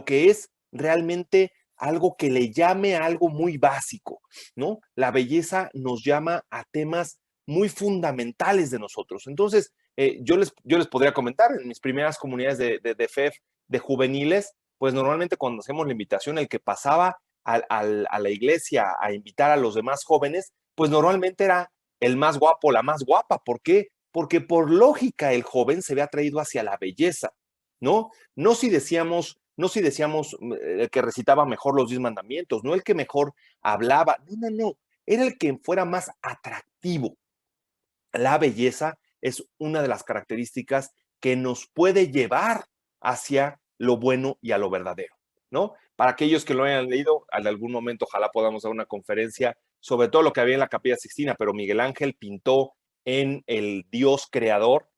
lo que es realmente algo que le llame a algo muy básico, ¿no? La belleza nos llama a temas muy fundamentales de nosotros. Entonces, yo les podría comentar, en mis primeras comunidades de FEF, de juveniles, pues normalmente cuando hacemos la invitación, el que pasaba a la iglesia a invitar a los demás jóvenes, pues normalmente era el más guapo, la más guapa. ¿Por qué? Porque por lógica el joven se ve atraído hacia la belleza, ¿no? No si decíamos el que recitaba mejor los 10 mandamientos, no el que mejor hablaba, no, era el que fuera más atractivo. La belleza es una de las características que nos puede llevar hacia lo bueno y a lo verdadero, ¿no? Para aquellos que lo hayan leído, en algún momento ojalá podamos dar una conferencia sobre todo lo que había en la Capilla Sixtina, pero Miguel Ángel pintó en el Dios creador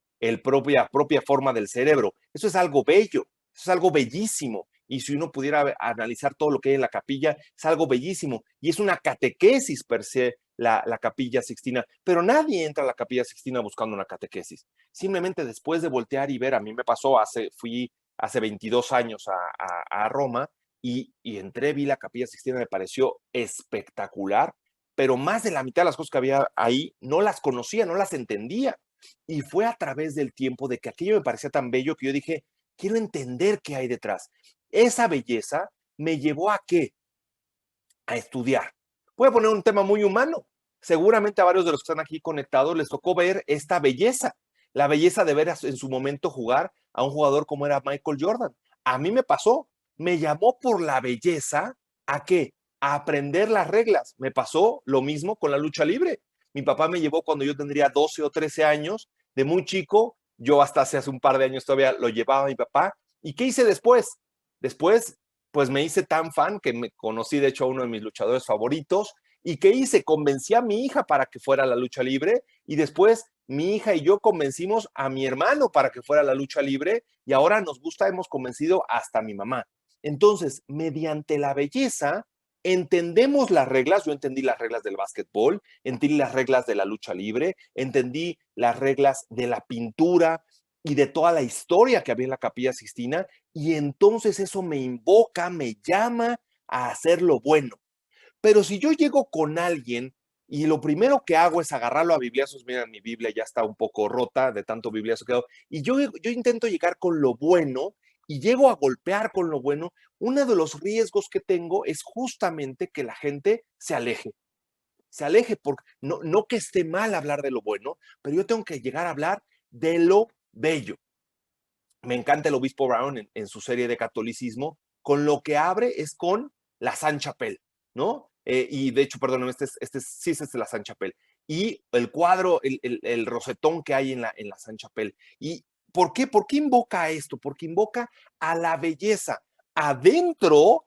propia forma del cerebro. Eso es algo bello, eso es algo bellísimo. Y si uno pudiera analizar todo lo que hay en la capilla, es algo bellísimo. Y es una catequesis per se la Capilla Sixtina. Pero nadie entra a la Capilla Sixtina buscando una catequesis. Simplemente después de voltear y ver, a mí me pasó, fui hace 22 años a Roma y entré, vi la Capilla Sixtina, me pareció espectacular, pero más de la mitad de las cosas que había ahí no las conocía, no las entendía. Y fue a través del tiempo de que aquello me parecía tan bello que yo dije, quiero entender qué hay detrás. Esa belleza me llevó a qué? A estudiar. Voy a poner un tema muy humano. Seguramente a varios de los que están aquí conectados les tocó ver esta belleza, la belleza de ver en su momento jugar a un jugador como era Michael Jordan. A mí me pasó, me llamó por la belleza a qué? A aprender las reglas. Me pasó lo mismo con la lucha libre. Mi papá me llevó cuando yo tendría 12 o 13 años, de muy chico, yo hasta hace un par de años todavía lo llevaba a mi papá. ¿Y qué hice después? Después pues me hice tan fan que me conocí de hecho a uno de mis luchadores favoritos. ¿Y qué hice? Convencí a mi hija para que fuera a la lucha libre y después mi hija y yo convencimos a mi hermano para que fuera a la lucha libre y ahora nos gusta, hemos convencido hasta a mi mamá. Entonces, mediante la belleza, entendemos las reglas. Yo entendí las reglas del básquetbol, entendí las reglas de la lucha libre, entendí las reglas de la pintura y de toda la historia que había en la Capilla Sixtina, y entonces eso me invoca, me llama a hacer lo bueno. Pero si yo llego con alguien y lo primero que hago es agarrarlo a bibliazos, mira, mi Biblia ya está un poco rota de tanto bibliazo que hago, y yo intento llegar con lo bueno y llego a golpear con lo bueno, uno de los riesgos que tengo es justamente que la gente se aleje, porque no que esté mal hablar de lo bueno, pero yo tengo que llegar a hablar de lo bello. Me encanta el obispo Brown en su serie de catolicismo, con lo que abre es con la Sainte-Chapelle, ¿no? Y de hecho, perdóname, sí es la Sainte-Chapelle. Y el cuadro, el rosetón que hay en la Sainte-Chapelle. ¿Y por qué? ¿Por qué invoca esto? Porque invoca a la belleza. Adentro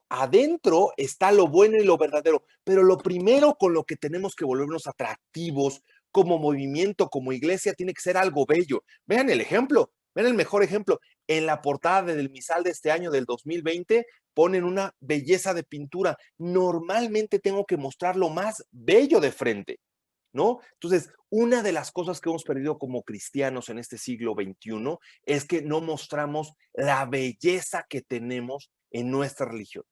está lo bueno y lo verdadero, pero lo primero con lo que tenemos que volvernos atractivos como movimiento, como iglesia, tiene que ser algo bello. Vean el ejemplo, vean el mejor ejemplo. En la portada del misal de este año, del 2020, ponen una belleza de pintura. Normalmente tengo que mostrar lo más bello de frente, ¿no? Entonces, una de las cosas que hemos perdido como cristianos en este siglo XXI es que no mostramos la belleza que tenemos en nuestra religión.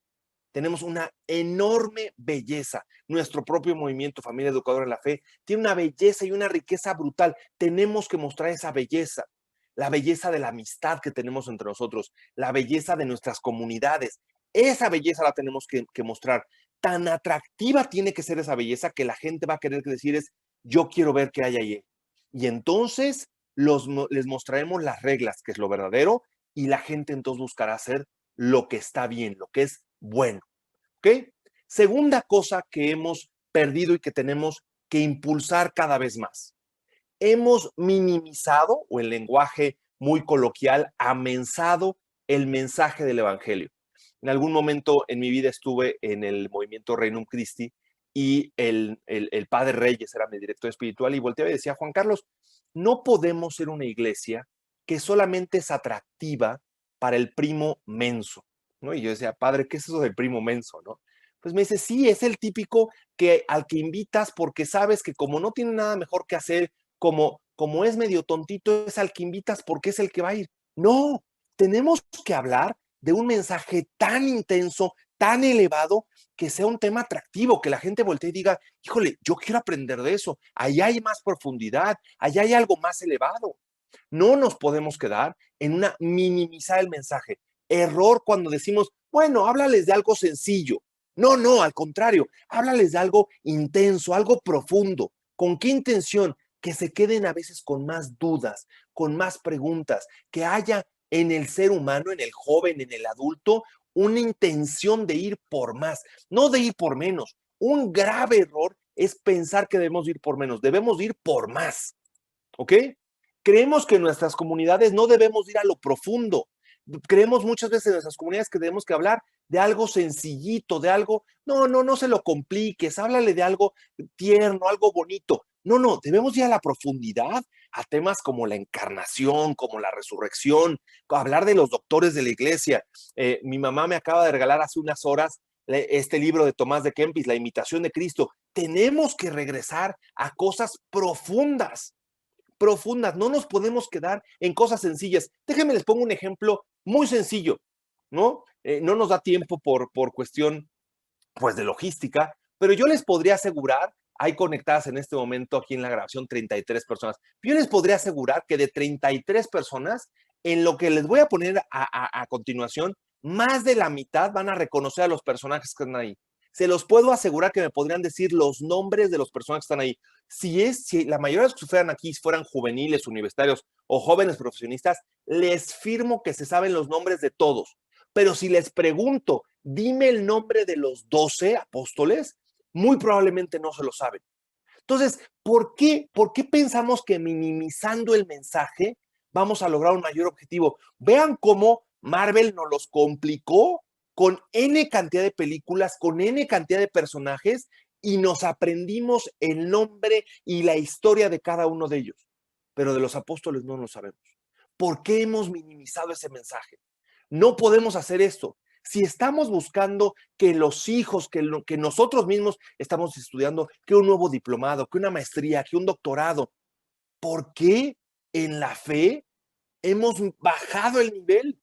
Tenemos una enorme belleza. Nuestro propio movimiento Familia Educadora en la Fe tiene una belleza y una riqueza brutal. Tenemos que mostrar esa belleza, la belleza de la amistad que tenemos entre nosotros, la belleza de nuestras comunidades. Esa belleza la tenemos que mostrar. Tan atractiva tiene que ser esa belleza que la gente va a querer decir es, yo quiero ver qué hay ahí. Y entonces les mostraremos las reglas, que es lo verdadero, y la gente entonces buscará hacer lo que está bien, lo que es bueno. ¿Ok? Segunda cosa que hemos perdido y que tenemos que impulsar cada vez más. Hemos minimizado, o en lenguaje muy coloquial, amensado el mensaje del Evangelio. En algún momento en mi vida estuve en el movimiento Regnum Christi y el padre Reyes era mi director espiritual y volteaba y decía, Juan Carlos, no podemos ser una iglesia que solamente es atractiva para el primo menso, ¿no? Y yo decía, padre, ¿qué es eso del primo menso, no? Pues me dice, sí, es el típico al que invitas porque sabes que como no tiene nada mejor que hacer, como es medio tontito, es al que invitas porque es el que va a ir. No, tenemos que hablar de un mensaje tan intenso, tan elevado, que sea un tema atractivo, que la gente voltee y diga, híjole, yo quiero aprender de eso, allá hay más profundidad, allá hay algo más elevado. No nos podemos quedar en una minimizar el mensaje. Error cuando decimos, bueno, háblales de algo sencillo. No, no, al contrario, háblales de algo intenso, algo profundo. ¿Con qué intención? Que se queden a veces con más dudas, con más preguntas, que haya en el ser humano, en el joven, en el adulto, una intención de ir por más, no de ir por menos. Un grave error es pensar que debemos ir por menos, debemos ir por más. ¿Ok? Creemos que en nuestras comunidades no debemos ir a lo profundo. Creemos muchas veces en nuestras comunidades que debemos que hablar de algo sencillito, de algo, no se lo compliques, háblale de algo tierno, algo bonito. No, no, debemos ir a la profundidad, a temas como la encarnación, como la resurrección, hablar de los doctores de la iglesia. Mi mamá me acaba de regalar hace unas horas este libro de Tomás de Kempis, La imitación de Cristo. Tenemos que regresar a cosas profundas, no nos podemos quedar en cosas sencillas. Déjenme les pongo un ejemplo muy sencillo, ¿no? No nos da tiempo por cuestión, pues, de logística, pero yo les podría asegurar, hay conectadas en este momento aquí en la grabación 33 personas, yo les podría asegurar que de 33 personas, en lo que les voy a poner a continuación, más de la mitad van a reconocer a los personajes que están ahí. Se los puedo asegurar que me podrían decir los nombres de los personajes que están ahí. Si la mayoría de los que fueran aquí fueran juveniles, universitarios o jóvenes profesionistas, les firmo que se saben los nombres de todos. Pero si les pregunto, dime el nombre de los 12 apóstoles, muy probablemente no se lo saben. Entonces, ¿por qué pensamos que minimizando el mensaje vamos a lograr un mayor objetivo? Vean cómo Marvel nos los complicó con N cantidad de películas, con N cantidad de personajes, y nos aprendimos el nombre y la historia de cada uno de ellos. Pero de los apóstoles no lo sabemos. ¿Por qué hemos minimizado ese mensaje? No podemos hacer esto. Si estamos buscando que los hijos, que nosotros mismos estamos estudiando, que un nuevo diplomado, que una maestría, que un doctorado, ¿por qué en la fe hemos bajado el nivel?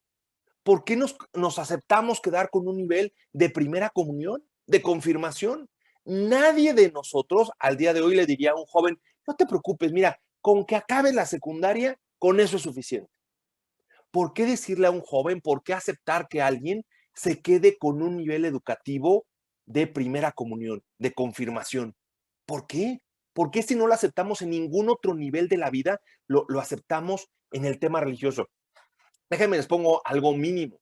¿Por qué nos aceptamos quedar con un nivel de primera comunión, de confirmación? Nadie de nosotros al día de hoy le diría a un joven, no te preocupes, mira, con que acabe la secundaria, con eso es suficiente. ¿Por qué decirle a un joven, por qué aceptar que alguien se quede con un nivel educativo de primera comunión, de confirmación? ¿Por qué? ¿Por qué si no lo aceptamos en ningún otro nivel de la vida, lo aceptamos en el tema religioso? Déjenme les pongo algo mínimo.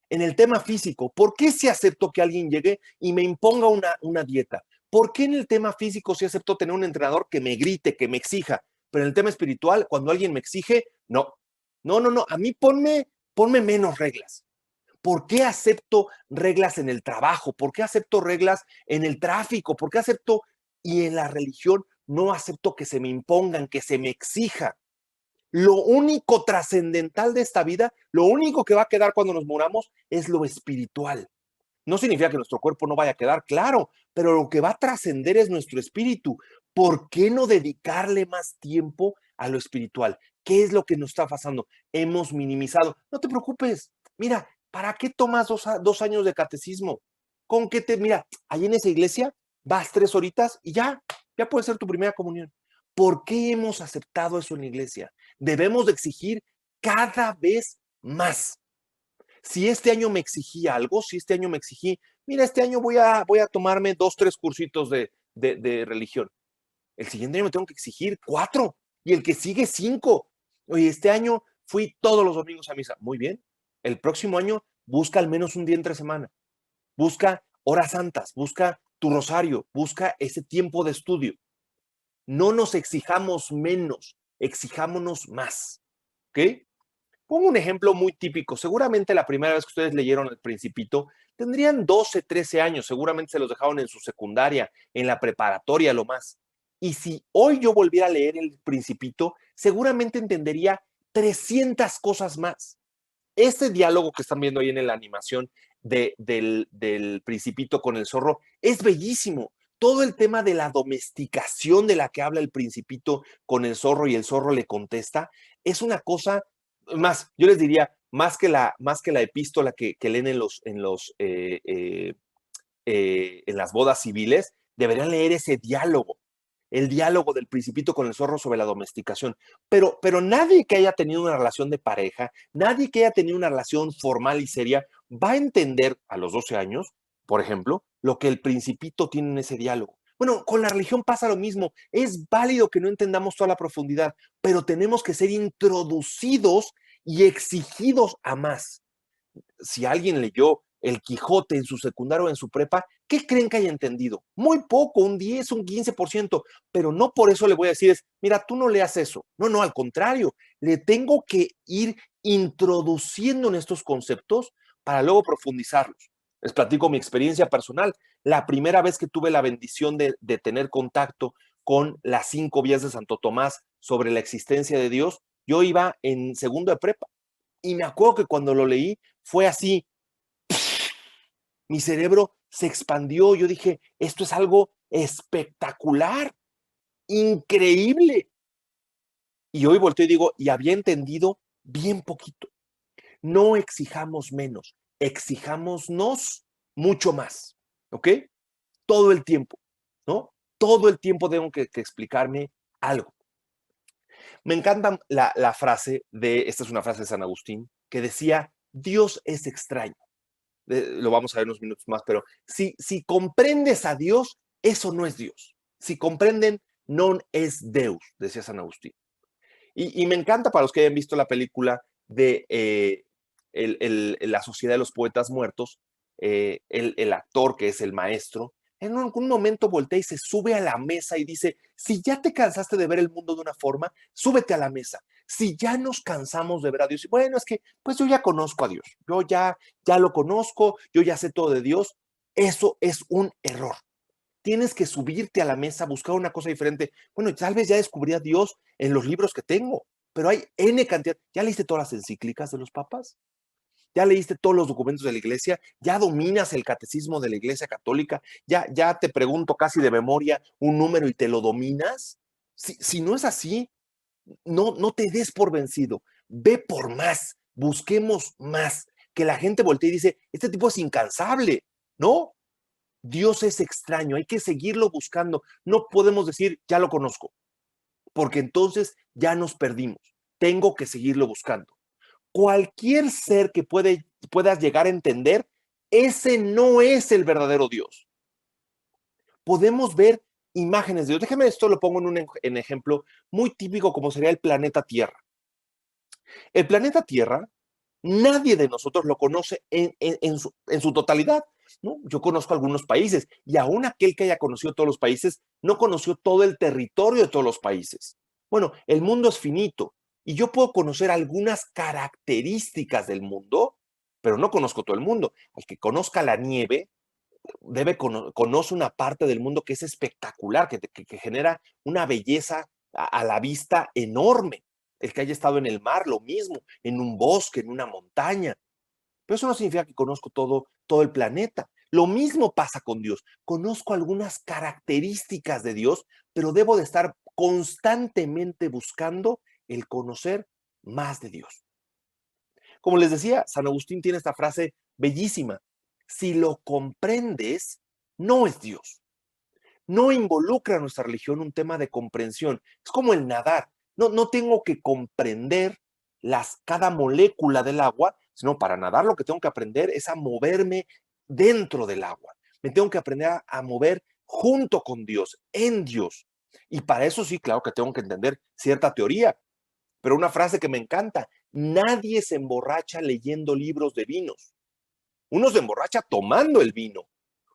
En el tema físico, ¿por qué si acepto que alguien llegue y me imponga una dieta? ¿Por qué en el tema físico si acepto tener un entrenador que me grite, que me exija? Pero en el tema espiritual, cuando alguien me exige, no. No. A mí ponme menos reglas. ¿Por qué acepto reglas en el trabajo? ¿Por qué acepto reglas en el tráfico? ¿Por qué acepto y en la religión no acepto que se me impongan, que se me exija? Lo único trascendental de esta vida, lo único que va a quedar cuando nos muramos es lo espiritual. No significa que nuestro cuerpo no vaya a quedar, claro, pero lo que va a trascender es nuestro espíritu. ¿Por qué no dedicarle más tiempo a lo espiritual? ¿Qué es lo que nos está pasando? Hemos minimizado. No te preocupes. Mira, ¿para qué tomas 2 años de catecismo? Con que mira, ahí en esa iglesia vas 3 horitas y ya puede ser tu primera comunión. ¿Por qué hemos aceptado eso en la iglesia? Debemos de exigir cada vez más. Si este año me exigí algo, si este año me exigí, mira, este año voy a tomarme 2, 3 cursitos de religión. El siguiente año me tengo que exigir 4 y el que sigue 5. Oye, este año fui todos los domingos a misa. Muy bien. El próximo año busca al menos un día entre semana. Busca horas santas, busca tu rosario, busca ese tiempo de estudio. No nos exijamos menos, exijámonos más. ¿Ok? Pongo un ejemplo muy típico. Seguramente la primera vez que ustedes leyeron El Principito, tendrían 12, 13 años. Seguramente se los dejaron en su secundaria, en la preparatoria, lo más. Y si hoy yo volviera a leer El Principito, seguramente entendería 300 cosas más. Este diálogo que están viendo ahí en la animación del Principito con el zorro es bellísimo. Todo el tema de la domesticación de la que habla el Principito con el zorro y el zorro le contesta, es una cosa más. Yo les diría, más que la epístola que leen en las bodas civiles, deberían leer ese diálogo, el diálogo del Principito con el zorro sobre la domesticación. Pero nadie que haya tenido una relación de pareja, nadie que haya tenido una relación formal y seria, va a entender a los 12 años, por ejemplo, lo que el Principito tiene en ese diálogo. Bueno, con la religión pasa lo mismo. Es válido que no entendamos toda la profundidad, pero tenemos que ser introducidos y exigidos a más. Si alguien leyó El Quijote en su secundario o en su prepa, ¿qué creen que haya entendido? Muy poco, un 10, un 15%, pero no por eso le voy a decir mira, tú no leas eso. No, no, al contrario, le tengo que ir introduciendo en estos conceptos para luego profundizarlos. Les platico mi experiencia personal. La primera vez que tuve la bendición de tener contacto con las 5 vías de Santo Tomás sobre la existencia de Dios, yo iba en segundo de prepa. Y me acuerdo que cuando lo leí fue así, mi cerebro se expandió, yo dije, esto es algo espectacular, increíble. Y hoy volteo y digo, y había entendido bien poquito. No exijamos menos, exijámonos mucho más, ¿ok? Todo el tiempo, ¿no? Todo el tiempo tengo que explicarme algo. Me encanta la frase esta es una frase de San Agustín, que decía, Dios es extraño. Lo vamos a ver unos minutos más, pero si comprendes a Dios, eso no es Dios. Si comprenden, non es Deus, decía San Agustín. Y me encanta para los que hayan visto la película de La Sociedad de los Poetas Muertos, el actor que es el maestro, en un momento voltea y se sube a la mesa y dice, si ya te cansaste de ver el mundo de una forma, súbete a la mesa. Si ya nos cansamos de ver a Dios, bueno, es que pues yo ya conozco a Dios, yo ya lo conozco, yo ya sé todo de Dios, eso es un error. Tienes que subirte a la mesa, buscar una cosa diferente. Bueno, tal vez ya descubrí a Dios en los libros que tengo, pero hay N cantidad. ¿Ya leíste todas las encíclicas de los papas? ¿Ya leíste todos los documentos de la iglesia? ¿Ya dominas el catecismo de la iglesia católica? ¿Ya te pregunto casi de memoria un número y te lo dominas? Si no es así, no te des por vencido. Ve por más, busquemos más. Que la gente voltee y dice, este tipo es incansable, ¿no? Dios es extraño, hay que seguirlo buscando. No podemos decir, ya lo conozco, porque entonces ya nos perdimos. Tengo que seguirlo buscando. Cualquier ser que puedas llegar a entender, ese no es el verdadero Dios. Podemos ver imágenes de Dios. Déjeme esto, lo pongo en ejemplo muy típico como sería el planeta Tierra. El planeta Tierra, nadie de nosotros lo conoce en su totalidad, ¿no? Yo conozco algunos países y aún aquel que haya conocido todos los países no conoció todo el territorio de todos los países. Bueno, el mundo es finito y yo puedo conocer algunas características del mundo, pero no conozco todo el mundo. El que conozca la nieve conoce una parte del mundo que es espectacular, que genera una belleza a la vista enorme. El que haya estado en el mar, lo mismo, en un bosque, en una montaña. Pero eso no significa que conozco todo el planeta. Lo mismo pasa con Dios. Conozco algunas características de Dios, pero debo de estar constantemente buscando el conocer más de Dios. Como les decía, San Agustín tiene esta frase bellísima. Si lo comprendes, no es Dios. No involucra a nuestra religión un tema de comprensión. Es como el nadar. No tengo que comprender cada molécula del agua, sino para nadar lo que tengo que aprender es a moverme dentro del agua. Me tengo que aprender a mover junto con Dios, en Dios. Y para eso sí, claro que tengo que entender cierta teoría. Pero una frase que me encanta, nadie se emborracha leyendo libros de vinos. Uno se emborracha tomando el vino.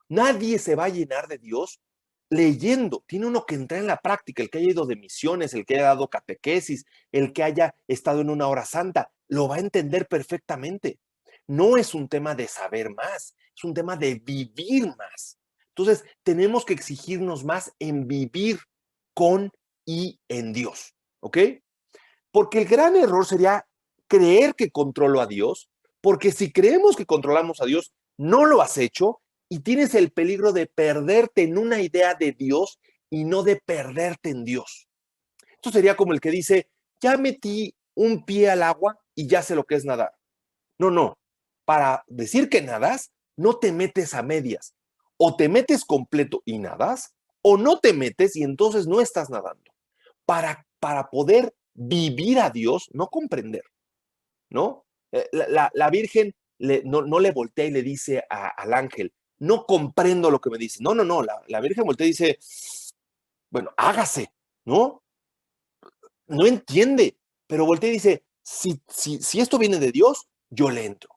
Nadie se va a llenar de Dios leyendo. Tiene uno que entrar en la práctica. El que haya ido de misiones, el que haya dado catequesis, el que haya estado en una hora santa, lo va a entender perfectamente. No es un tema de saber más, es un tema de vivir más. Entonces, tenemos que exigirnos más en vivir con y en Dios. ¿Ok? Porque el gran error sería creer que controlo a Dios, porque si creemos que controlamos a Dios, no lo has hecho y tienes el peligro de perderte en una idea de Dios y no de perderte en Dios. Esto sería como el que dice, ya metí un pie al agua y ya sé lo que es nadar. No, no. Para decir que nadas, no te metes a medias. O te metes completo y nadas, o no te metes y entonces no estás nadando. Para poder vivir a Dios, no comprender, ¿no? La Virgen no le voltea y le dice al ángel, no comprendo lo que me dice. No, no, no. La Virgen voltea y dice, bueno, hágase, ¿no? No entiende, pero voltea y dice, si esto viene de Dios, yo le entro.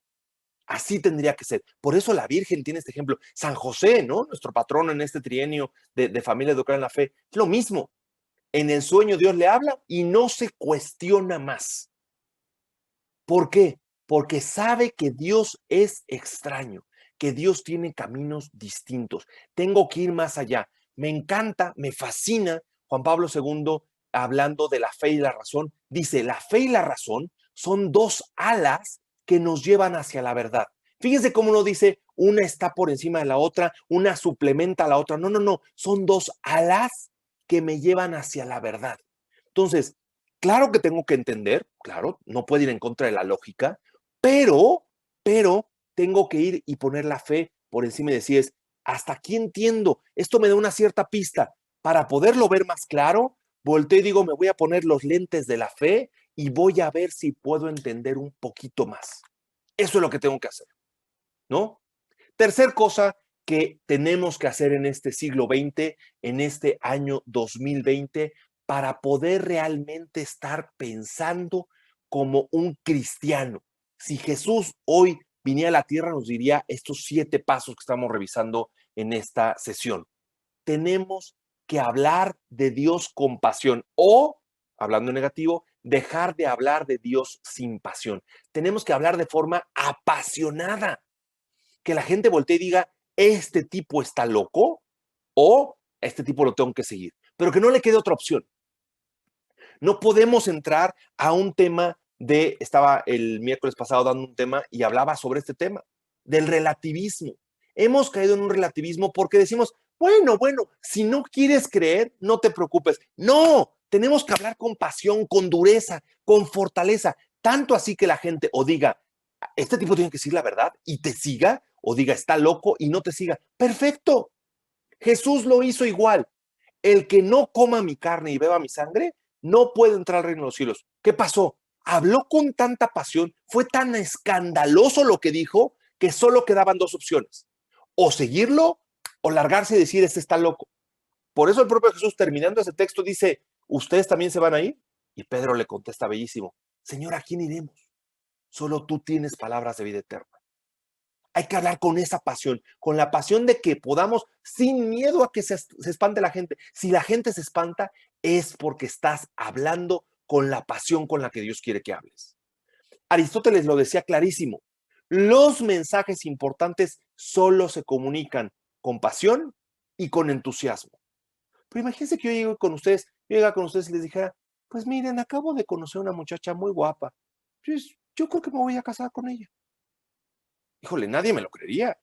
Así tendría que ser. Por eso la Virgen tiene este ejemplo. San José, ¿no? Nuestro patrono en este trienio de familia educada en la fe. Es lo mismo. En el sueño Dios le habla y no se cuestiona más. ¿Por qué? Porque sabe que Dios es extraño, que Dios tiene caminos distintos. Tengo que ir más allá. Me encanta, me fascina Juan Pablo II hablando de la fe y la razón. Dice, la fe y la razón son dos alas que nos llevan hacia la verdad. Fíjense cómo no dice una está por encima de la otra, una suplementa a la otra. No, no, no. Son dos alas que me llevan hacia la verdad. Entonces, claro que tengo que entender, claro, no puedo ir en contra de la lógica, pero tengo que ir y poner la fe por encima y decir, hasta aquí entiendo, esto me da una cierta pista. Para poderlo ver más claro, volteo y digo, me voy a poner los lentes de la fe y voy a ver si puedo entender un poquito más. Eso es lo que tengo que hacer, ¿no? Tercer cosa que tenemos que hacer en este siglo XX, en este año 2020, para poder realmente estar pensando como un cristiano. Si Jesús hoy viniera a la tierra, nos diría estos 7 pasos que estamos revisando en esta sesión. Tenemos que hablar de Dios con pasión o, hablando en negativo, dejar de hablar de Dios sin pasión. Tenemos que hablar de forma apasionada, que la gente voltee y diga, este tipo está loco o este tipo lo tengo que seguir, pero que no le quede otra opción. No podemos entrar a un tema estaba el miércoles pasado dando un tema y hablaba sobre este tema, del relativismo. Hemos caído en un relativismo porque decimos, bueno, si no quieres creer, no te preocupes. No, tenemos que hablar con pasión, con dureza, con fortaleza, tanto así que la gente o diga, este tipo tiene que decir la verdad y te siga, o diga, está loco y no te siga. Perfecto. Jesús lo hizo igual. El que no coma mi carne y beba mi sangre, no puede entrar al reino de los cielos. ¿Qué pasó? Habló con tanta pasión, fue tan escandaloso lo que dijo, que solo quedaban dos opciones. O seguirlo, o largarse y decir, este está loco. Por eso el propio Jesús, terminando ese texto, dice, ¿ustedes también se van a ir? Y Pedro le contesta bellísimo, Señor, ¿a quién iremos? Solo tú tienes palabras de vida eterna. Hay que hablar con esa pasión, con la pasión de que podamos, sin miedo a que se espante la gente. Si la gente se espanta, es porque estás hablando con la pasión con la que Dios quiere que hables. Aristóteles lo decía clarísimo. Los mensajes importantes solo se comunican con pasión y con entusiasmo. Pero imagínense que yo llego con ustedes, y les dijera, pues miren, acabo de conocer a una muchacha muy guapa. Pues yo creo que me voy a casar con ella. Híjole, nadie me lo creería.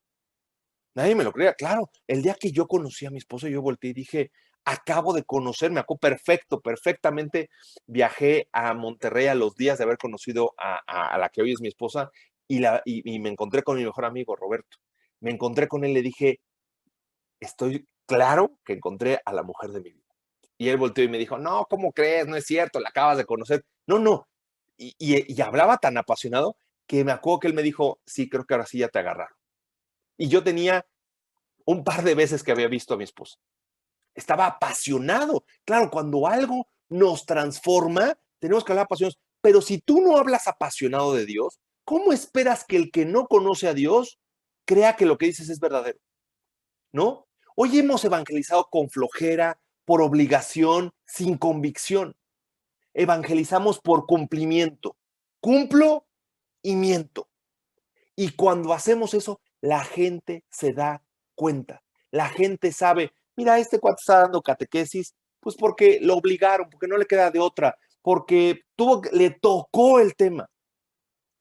Nadie me lo creía. Claro, el día que yo conocí a mi esposa, yo volteé y dije, acabo de conocer, me acuerdo perfectamente. Viajé a Monterrey a los días de haber conocido a la que hoy es mi esposa y me encontré con mi mejor amigo, Roberto. Me encontré con él, le dije, estoy claro que encontré a la mujer de mi vida. Y él volteó y me dijo, no, ¿cómo crees? No es cierto, la acabas de conocer. No, no. Y hablaba tan apasionado que me acuerdo que él me dijo, sí, creo que ahora sí ya te agarraron. Y yo tenía un par de veces que había visto a mi esposa. Estaba apasionado. Claro, cuando algo nos transforma, tenemos que hablar apasionados. Pero si tú no hablas apasionado de Dios, ¿cómo esperas que el que no conoce a Dios crea que lo que dices es verdadero? ¿No? Hoy hemos evangelizado con flojera, por obligación, sin convicción. Evangelizamos por cumplimiento. Cumplo y miento. Y cuando hacemos eso, la gente se da cuenta. La gente sabe, mira, este cuate está dando catequesis, pues porque lo obligaron, porque no le queda de otra, porque le tocó el tema,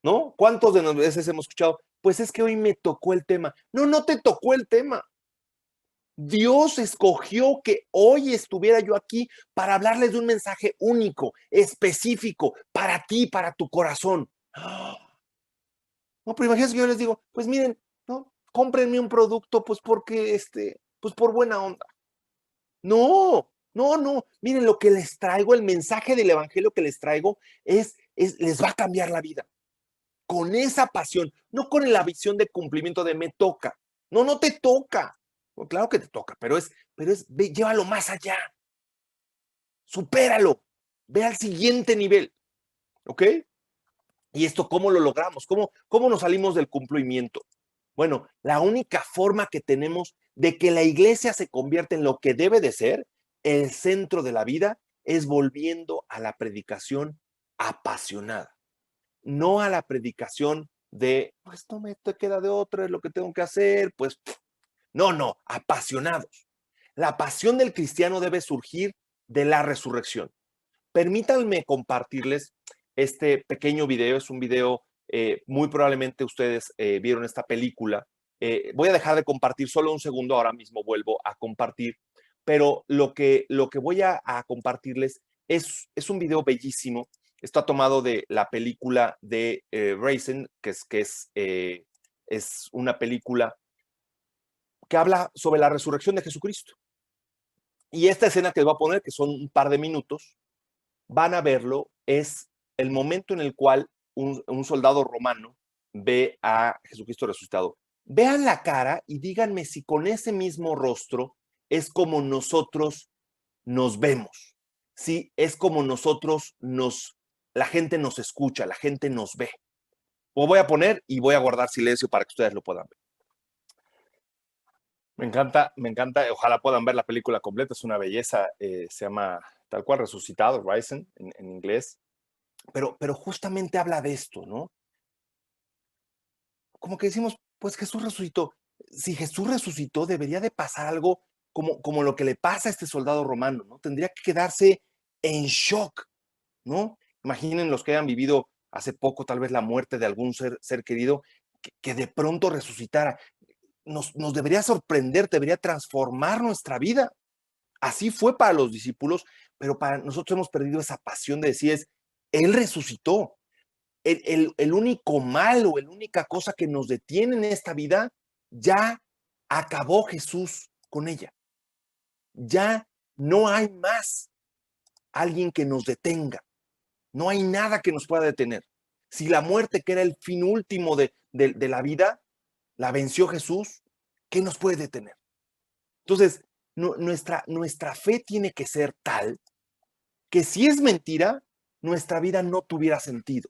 ¿no? ¿Cuántos de las veces hemos escuchado? Pues es que hoy me tocó el tema. No, no te tocó el tema. Dios escogió que hoy estuviera yo aquí para hablarles de un mensaje único, específico, para ti, para tu corazón. No, pero imagínense que yo les digo, pues miren, ¿no? Cómprenme un producto, pues porque, pues por buena onda. No, no, no. Miren, lo que les traigo, el mensaje del evangelio que les traigo les va a cambiar la vida. Con esa pasión, no con la visión de cumplimiento de me toca. No, no te toca. Bueno, claro que te toca, llévalo más allá. Supéralo. Ve al siguiente nivel. ¿Ok? ¿Y esto cómo lo logramos? ¿Cómo nos salimos del cumplimiento? Bueno, la única forma que tenemos de que la iglesia se convierta en lo que debe de ser, el centro de la vida, es volviendo a la predicación apasionada, no a la predicación de, pues no me te queda de otra, es lo que tengo que hacer, pues no, apasionados. La pasión del cristiano debe surgir de la resurrección. Permítanme compartirles este pequeño video. Es un video, muy probablemente ustedes vieron esta película. Voy a dejar de compartir solo un segundo, ahora mismo vuelvo a compartir, pero lo que voy a compartirles es un video bellísimo. Está tomado de la película de Raisin, es una película que habla sobre la resurrección de Jesucristo. Y esta escena que les voy a poner, que son un par de minutos, van a verlo, es el momento en el cual un soldado romano ve a Jesucristo resucitado. Vean la cara y díganme si con ese mismo rostro es como nosotros nos vemos, si es como la gente nos escucha, la gente nos ve. Lo voy a poner y voy a guardar silencio para que ustedes lo puedan ver. Me encanta, ojalá puedan ver la película completa, es una belleza, se llama tal cual Resucitado, Risen en inglés, pero justamente habla de esto, ¿no? Como que decimos, pues Jesús resucitó. Si Jesús resucitó, debería de pasar algo como lo que le pasa a este soldado romano, ¿no? Tendría que quedarse en shock, ¿no? Imaginen los que hayan vivido hace poco tal vez la muerte de algún ser querido, que de pronto resucitara. Nos debería sorprender, debería transformar nuestra vida. Así fue para los discípulos, pero para nosotros hemos perdido esa pasión de decir, Él resucitó. El único mal o la única cosa que nos detiene en esta vida, ya acabó Jesús con ella. Ya no hay más alguien que nos detenga. No hay nada que nos pueda detener. Si la muerte, que era el fin último de la vida, la venció Jesús, ¿qué nos puede detener? Entonces, nuestra fe tiene que ser tal que si es mentira, nuestra vida no tuviera sentido,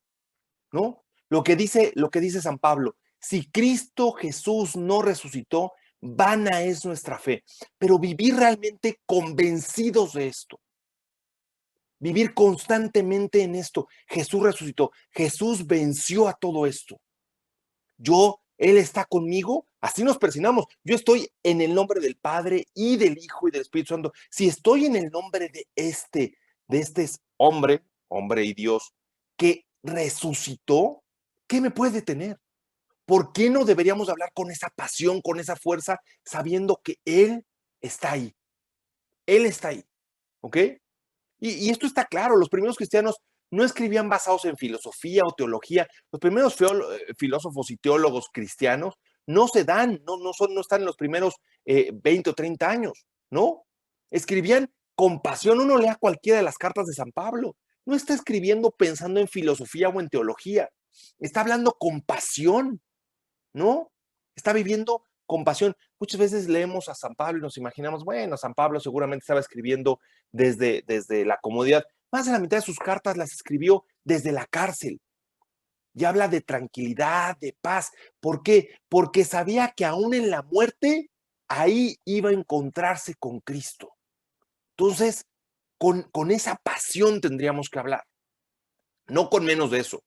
¿no? Lo que dice San Pablo, si Cristo Jesús no resucitó, vana es nuestra fe. Pero vivir realmente convencidos de esto, vivir constantemente en esto. Jesús resucitó, Jesús venció a todo esto. Él está conmigo, así nos persinamos. Yo estoy en el nombre del Padre y del Hijo y del Espíritu Santo. Si estoy en el nombre de este hombre y Dios, que resucitó, ¿qué me puede detener? ¿Por qué no deberíamos hablar con esa pasión, con esa fuerza, sabiendo que Él está ahí? Él está ahí, ¿ok? Y esto está claro, los primeros cristianos no escribían basados en filosofía o teología. Los primeros filósofos y teólogos cristianos no están en los primeros 20 o 30 años, ¿no? Escribían con pasión. Uno lea cualquiera de las cartas de San Pablo. No está escribiendo pensando en filosofía o en teología. Está hablando con pasión, ¿no? Está viviendo con pasión. Muchas veces leemos a San Pablo y nos imaginamos, bueno, San Pablo seguramente estaba escribiendo desde la comodidad. Más de la mitad de sus cartas las escribió desde la cárcel. Y habla de tranquilidad, de paz. ¿Por qué? Porque sabía que aún en la muerte, ahí iba a encontrarse con Cristo. Entonces, con esa pasión tendríamos que hablar. No con menos de eso.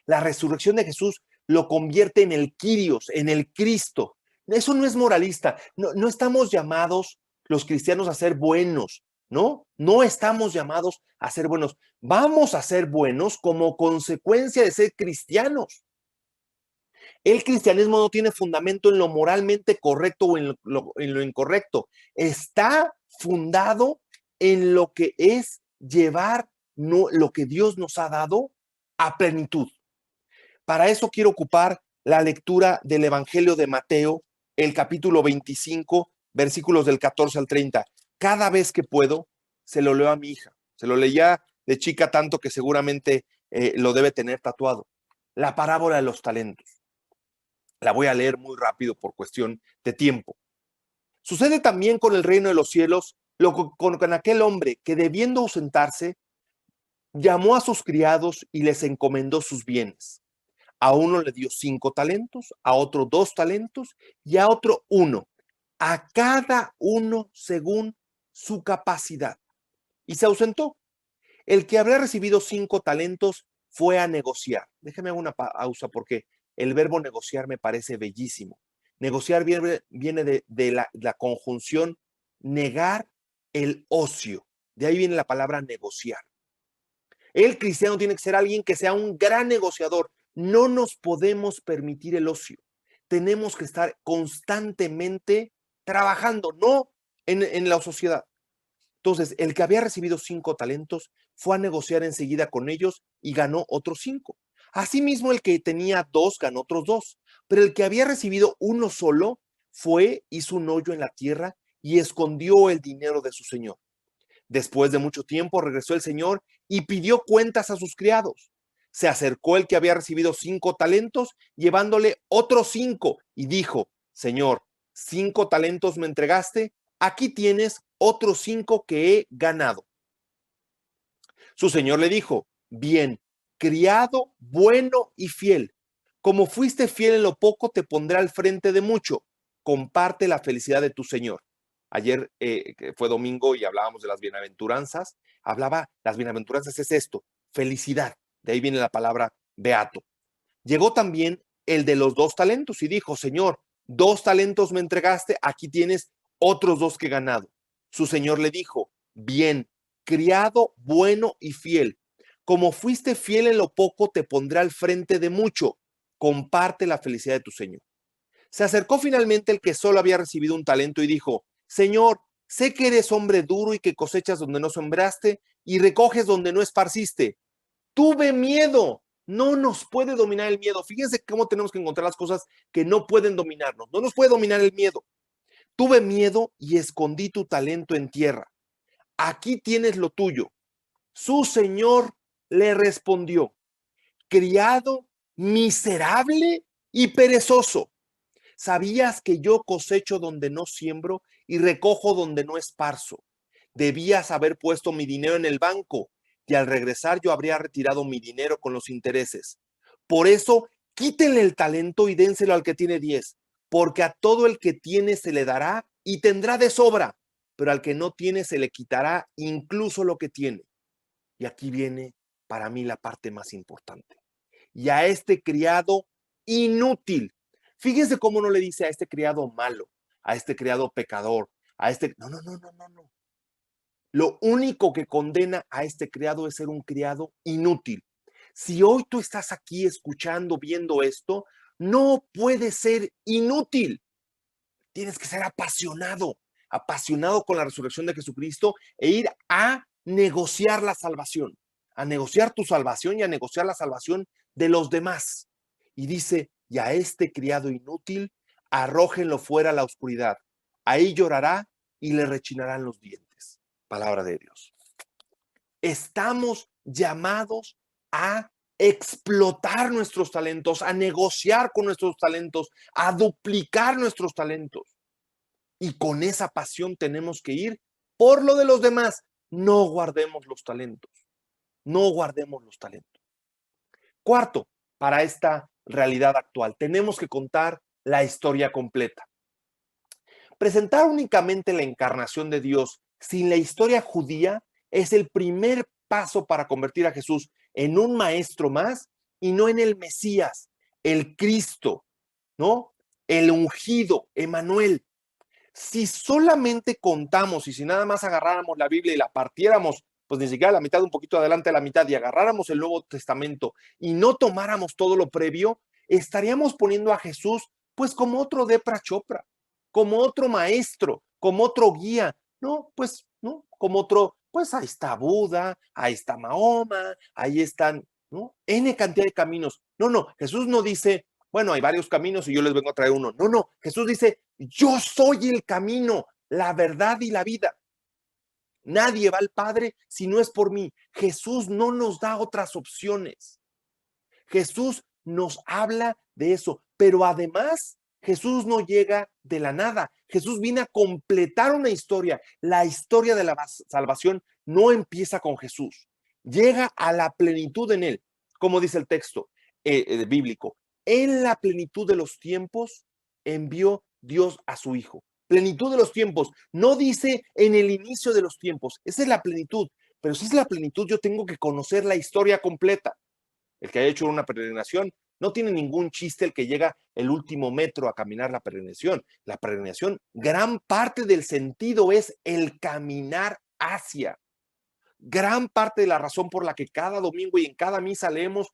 La resurrección de Jesús lo convierte en el Kyrios, en el Cristo. Eso no es moralista. No estamos llamados los cristianos a ser buenos, ¿no? No estamos llamados a ser buenos. Vamos a ser buenos como consecuencia de ser cristianos. El cristianismo no tiene fundamento en lo moralmente correcto o en lo incorrecto. Está fundado en lo que es llevar lo que Dios nos ha dado a plenitud. Para eso quiero ocupar la lectura del Evangelio de Mateo, el capítulo 25, versículos del 14 al 30. Cada vez que puedo, se lo leo a mi hija. Se lo leía de chica tanto que seguramente lo debe tener tatuado. La parábola de los talentos. La voy a leer muy rápido por cuestión de tiempo. Sucede también con el reino de los cielos, con aquel hombre que debiendo ausentarse, llamó a sus criados y les encomendó sus bienes. A uno le dio 5 talentos, a otro 2 talentos y a otro 1, a cada uno según su capacidad. Y se ausentó. El que habría recibido 5 talentos fue a negociar. Déjeme hacer una pausa porque el verbo negociar me parece bellísimo. Negociar viene de la conjunción negar el ocio. De ahí viene la palabra negociar. El cristiano tiene que ser alguien que sea un gran negociador. No nos podemos permitir el ocio. Tenemos que estar constantemente trabajando, no en la sociedad. Entonces, el que había recibido 5 talentos fue a negociar enseguida con ellos y ganó otros 5. Asimismo, el que tenía 2 ganó otros 2. Pero el que había recibido uno solo fue, hizo un hoyo en la tierra y escondió el dinero de su señor. Después de mucho tiempo regresó el señor y pidió cuentas a sus criados. Se acercó el que había recibido 5 talentos, llevándole otros 5, y dijo: Señor, 5 talentos me entregaste, aquí tienes otros 5 que he ganado. Su señor le dijo: bien, criado, bueno y fiel. Como fuiste fiel en lo poco, te pondré al frente de mucho. Comparte la felicidad de tu señor. Ayer que fue domingo y hablábamos de las bienaventuranzas. Las bienaventuranzas es esto, felicidad. De ahí viene la palabra beato. Llegó también el de los 2 talentos y dijo: Señor, 2 talentos me entregaste, aquí tienes otros 2 que he ganado. Su señor le dijo: bien, criado, bueno y fiel. Como fuiste fiel en lo poco, te pondré al frente de mucho. Comparte la felicidad de tu señor. Se acercó finalmente el que solo había recibido un talento y dijo: Señor, sé que eres hombre duro y que cosechas donde no sembraste y recoges donde no esparciste. Tuve miedo. No nos puede dominar el miedo. Fíjense cómo tenemos que encontrar las cosas que no pueden dominarnos. No nos puede dominar el miedo. Tuve miedo y escondí tu talento en tierra. Aquí tienes lo tuyo. Su señor le respondió: criado miserable y perezoso. ¿Sabías que yo cosecho donde no siembro y recojo donde no esparzo? Debías haber puesto mi dinero en el banco y al regresar yo habría retirado mi dinero con los intereses. Por eso, quítenle el talento y dénselo al que tiene 10, porque a todo el que tiene se le dará y tendrá de sobra, pero al que no tiene se le quitará incluso lo que tiene. Y aquí viene para mí la parte más importante. Y a este criado inútil. Fíjense cómo no le dice a este criado malo, a este criado pecador, a este... No, no, no, no, no, no. Lo único que condena a este criado es ser un criado inútil. Si hoy tú estás aquí escuchando, viendo esto, no puedes ser inútil. Tienes que ser apasionado, apasionado con la resurrección de Jesucristo e ir a negociar la salvación, a negociar tu salvación y a negociar la salvación de los demás. Y dice: y a este criado inútil, arrójenlo fuera a la oscuridad. Ahí llorará y le rechinarán los dientes. Palabra de Dios. Estamos llamados a explotar nuestros talentos, a negociar con nuestros talentos, a duplicar nuestros talentos. Y con esa pasión tenemos que ir por lo de los demás. No guardemos los talentos. No guardemos los talentos. Cuarto, para esta realidad actual, tenemos que contar la historia completa. Presentar únicamente la encarnación de Dios sin la historia judía es el primer paso para convertir a Jesús en un maestro más y no en el Mesías, el Cristo, ¿no? El ungido, Emanuel. Si solamente contamos y si nada más agarráramos la Biblia y la partiéramos, pues ni siquiera la mitad, un poquito adelante de la mitad, y agarráramos el Nuevo Testamento y no tomáramos todo lo previo, estaríamos poniendo a Jesús pues como otro Depra Chopra, como otro maestro, como otro guía, no, pues, no, como otro, pues ahí está Buda, ahí está Mahoma, ahí están, ¿no? N cantidad de caminos. No, no, Jesús no dice: bueno, hay varios caminos y yo les vengo a traer uno. No, no, Jesús dice, yo soy el camino, la verdad y la vida. Nadie va al Padre si no es por mí. Jesús no nos da otras opciones. Jesús nos habla de eso, pero además Jesús no llega de la nada. Jesús viene a completar una historia. La historia de la salvación no empieza con Jesús. Llega a la plenitud en él, como dice el texto bíblico. En la plenitud de los tiempos envió Dios a su Hijo. Plenitud de los tiempos. No dice en el inicio de los tiempos. Esa es la plenitud. Pero si es la plenitud, yo tengo que conocer la historia completa. El que haya hecho una peregrinación, no tiene ningún chiste el que llega el último metro a caminar la peregrinación. La peregrinación, gran parte del sentido es el caminar hacia. Gran parte de la razón por la que cada domingo y en cada misa leemos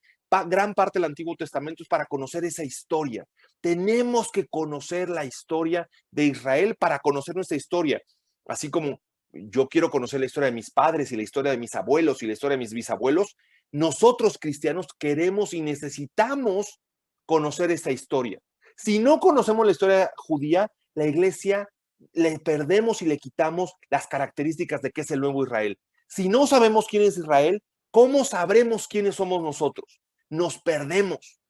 gran parte del Antiguo Testamento es para conocer esa historia. Tenemos que conocer la historia de Israel para conocer nuestra historia. Así como yo quiero conocer la historia de mis padres y la historia de mis abuelos y la historia de mis bisabuelos, nosotros cristianos queremos y necesitamos conocer esta historia. Si no conocemos la historia judía, la iglesia le perdemos y le quitamos las características de qué es el nuevo Israel. Si no sabemos quién es Israel, ¿cómo sabremos quiénes somos nosotros? Nos perdemos.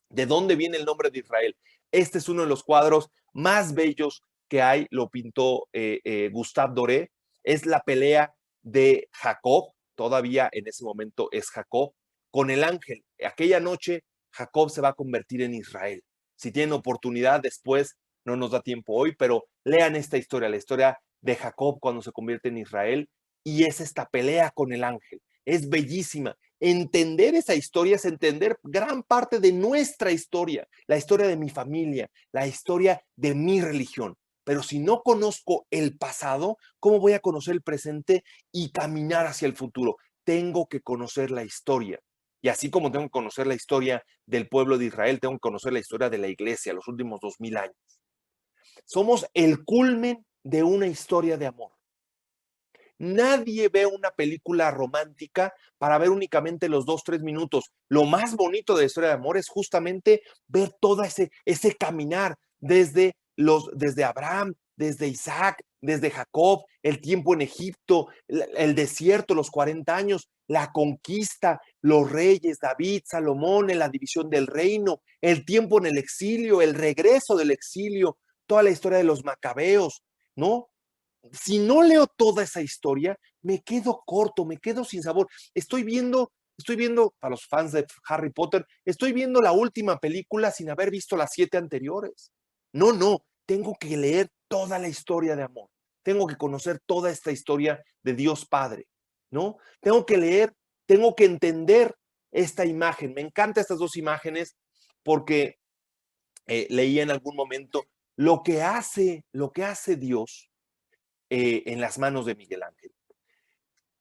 ¿De dónde viene el nombre de Israel? Este es uno de los cuadros más bellos que hay, lo pintó Gustave Doré. Es la pelea de Jacob, todavía en ese momento es Jacob, con el ángel. Aquella noche Jacob se va a convertir en Israel. Si tienen oportunidad después, no nos da tiempo hoy, pero lean esta historia, la historia de Jacob cuando se convierte en Israel, y es esta pelea con el ángel. Es bellísima. Entender esa historia es entender gran parte de nuestra historia, la historia de mi familia, la historia de mi religión. Pero si no conozco el pasado, ¿cómo voy a conocer el presente y caminar hacia el futuro? Tengo que conocer la historia. Y así como tengo que conocer la historia del pueblo de Israel, tengo que conocer la historia de la iglesia, los últimos 2000 años. Somos el culmen de una historia de amor. Nadie ve una película romántica para ver únicamente los 2-3 minutos. Lo más bonito de la historia de amor es justamente ver todo ese caminar desde Abraham, desde Isaac, desde Jacob, el tiempo en Egipto, el desierto, los 40 años, la conquista, los reyes, David, Salomón, en la división del reino, el tiempo en el exilio, el regreso del exilio, toda la historia de los macabeos, ¿no? Si no leo toda esa historia, me quedo corto, me quedo sin sabor. Estoy viendo, para los fans de Harry Potter, estoy viendo la última película sin haber visto las 7 anteriores. No, tengo que leer toda la historia de amor. Tengo que conocer toda esta historia de Dios Padre, ¿no? Tengo que leer, tengo que entender esta imagen. Me encantan estas dos imágenes porque leí en algún momento lo que hace Dios en las manos de Miguel Ángel.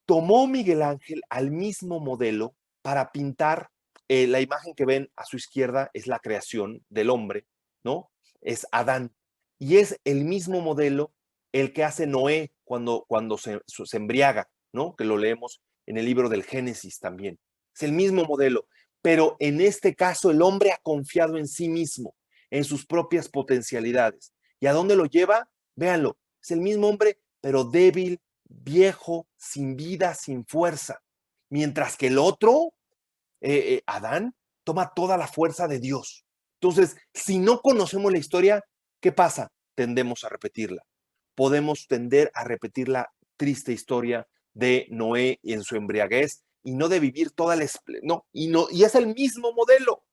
Tomó Miguel Ángel al mismo modelo para pintar la imagen que ven a su izquierda es la creación del hombre, ¿no? Es Adán. Y es el mismo modelo el que hace Noé cuando se embriaga, ¿no? Que lo leemos en el libro del Génesis también. Es el mismo modelo, pero en este caso el hombre ha confiado en sí mismo, en sus propias potencialidades. ¿Y a dónde lo lleva? Véanlo, es el mismo hombre, pero débil, viejo, sin vida, sin fuerza. Mientras que el otro, Adán, toma toda la fuerza de Dios. Entonces, si no conocemos la historia, ¿qué pasa? Tendemos a repetirla. Podemos tender a repetir la triste historia de Noé en su embriaguez y no de vivir toda la... y es el mismo modelo.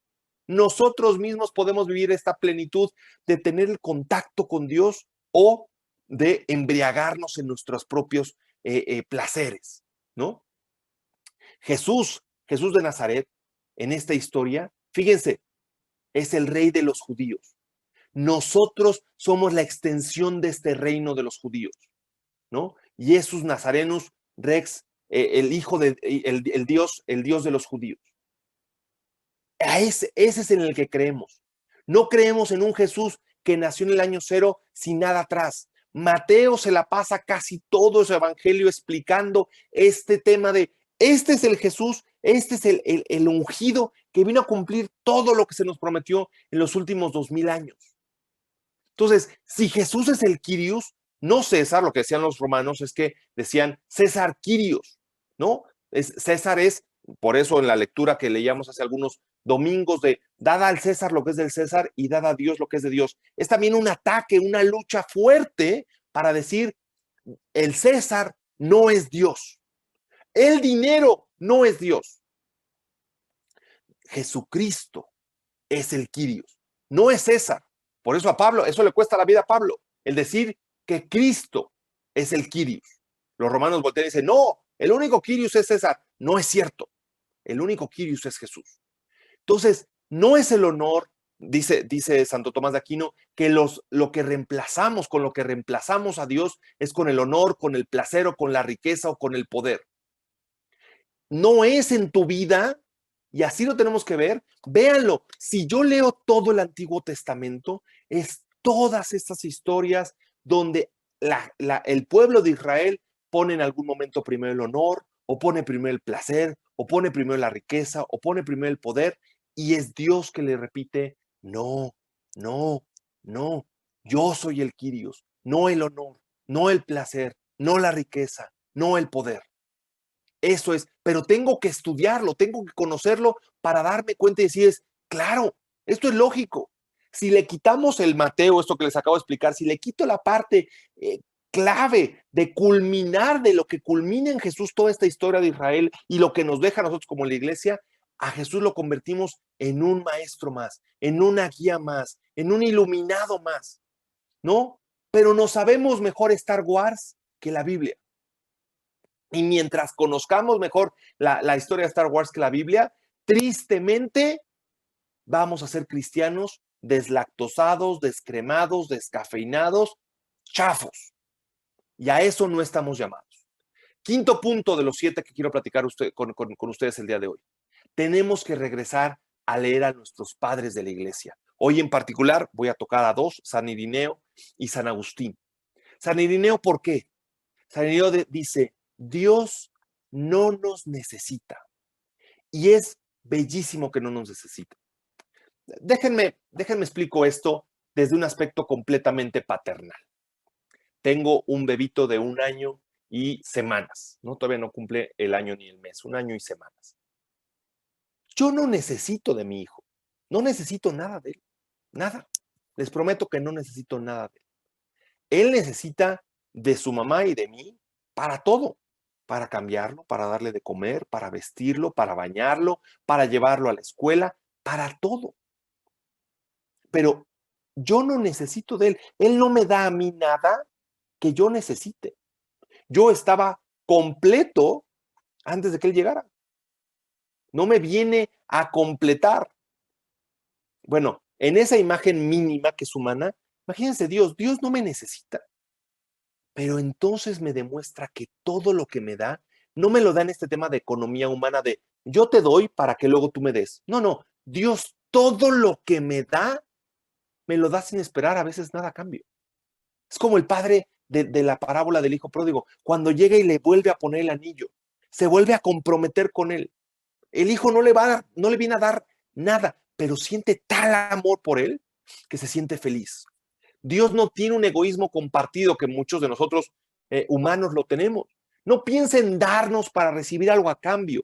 Nosotros mismos podemos vivir esta plenitud de tener el contacto con Dios o de embriagarnos en nuestros propios placeres, ¿no? Jesús de Nazaret, en esta historia, fíjense, es el rey de los judíos. Nosotros somos la extensión de este reino de los judíos, ¿no? Jesús Nazarenus Rex, el hijo de el Dios de los judíos. Ese es en el que creemos. No creemos en un Jesús que nació en el año 0 sin nada atrás. Mateo se la pasa casi todo su evangelio explicando este tema de este es el Jesús, este es el ungido que vino a cumplir todo lo que se nos prometió en los últimos 2000 años. Entonces, si Jesús es el Kyrios, no César, lo que decían los romanos es que decían César Kyrios, ¿no? César es, por eso en la lectura que leíamos hace algunos domingos de dada al César lo que es del César y dada a Dios lo que es de Dios. Es también un ataque, una lucha fuerte para decir el César no es Dios. El dinero no es Dios. Jesucristo es el Kyrios, no es César. Por eso a Pablo, eso le cuesta la vida a Pablo, el decir que Cristo es el Kyrios. Los romanos voltean y dicen, no, el único Kyrios es César. No es cierto, el único Kyrios es Jesús. Entonces, no es el honor, dice Santo Tomás de Aquino, que lo que reemplazamos, con lo que reemplazamos a Dios es con el honor, con el placer o con la riqueza o con el poder. No es en tu vida, y así lo tenemos que ver. Véanlo, si yo leo todo el Antiguo Testamento, es todas estas historias donde el pueblo de Israel pone en algún momento primero el honor, o pone primero el placer, o pone primero la riqueza, o pone primero el poder, y es Dios que le repite, no, no, no, yo soy el Kyrios, no el honor, no el placer, no la riqueza, no el poder. Eso es, pero tengo que estudiarlo, tengo que conocerlo para darme cuenta y decir, claro, esto es lógico. Si le quitamos el Mateo, esto que les acabo de explicar, si le quito la parte clave de culminar, de lo que culmina en Jesús toda esta historia de Israel y lo que nos deja a nosotros como la iglesia, a Jesús lo convertimos en un maestro más, en una guía más, en un iluminado más, ¿no? Pero no sabemos mejor Star Wars que la Biblia. Y mientras conozcamos mejor la historia de Star Wars que la Biblia, tristemente vamos a ser cristianos deslactosados, descremados, descafeinados, chafos. Y a eso no estamos llamados. Quinto punto de los 7 que quiero platicar con ustedes el día de hoy. Tenemos que regresar a leer a nuestros padres de la iglesia. Hoy en particular voy a tocar a 2, San Irineo y San Agustín. San Irineo, ¿por qué? San Irineo dice, Dios no nos necesita. Y es bellísimo que no nos necesite. Déjenme explico esto desde un aspecto completamente paternal. Tengo un bebito de 1 año y semanas, ¿no? Todavía no cumple el año ni el mes, 1 año y semanas. Yo no necesito de mi hijo, no necesito nada de él, nada. Les prometo que no necesito nada de él. Él necesita de su mamá y de mí para todo, para cambiarlo, para darle de comer, para vestirlo, para bañarlo, para llevarlo a la escuela, para todo. Pero yo no necesito de él. Él no me da a mí nada que yo necesite. Yo estaba completo antes de que él llegara. No me viene a completar. Bueno, en esa imagen mínima que es humana, imagínense Dios no me necesita. Pero entonces me demuestra que todo lo que me da, no me lo da en este tema de economía humana de yo te doy para que luego tú me des. No, Dios todo lo que me lo da sin esperar a veces nada a cambio. Es como el padre de la parábola del hijo pródigo, cuando llega y le vuelve a poner el anillo, se vuelve a comprometer con él. El hijo no le viene a dar nada, pero siente tal amor por él que se siente feliz. Dios no tiene un egoísmo compartido que muchos de nosotros humanos lo tenemos. No piensa en darnos para recibir algo a cambio.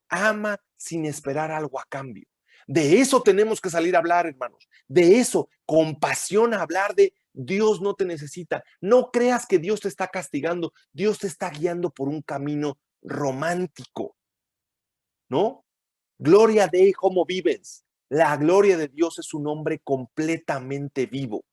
Ama sin esperar algo a cambio. De eso tenemos que salir a hablar, hermanos. De eso, con pasión a hablar de Dios no te necesita. No creas que Dios te está castigando. Dios te está guiando por un camino romántico, ¿no? Gloria Dei homo vivens. La gloria de Dios es un hombre completamente vivo.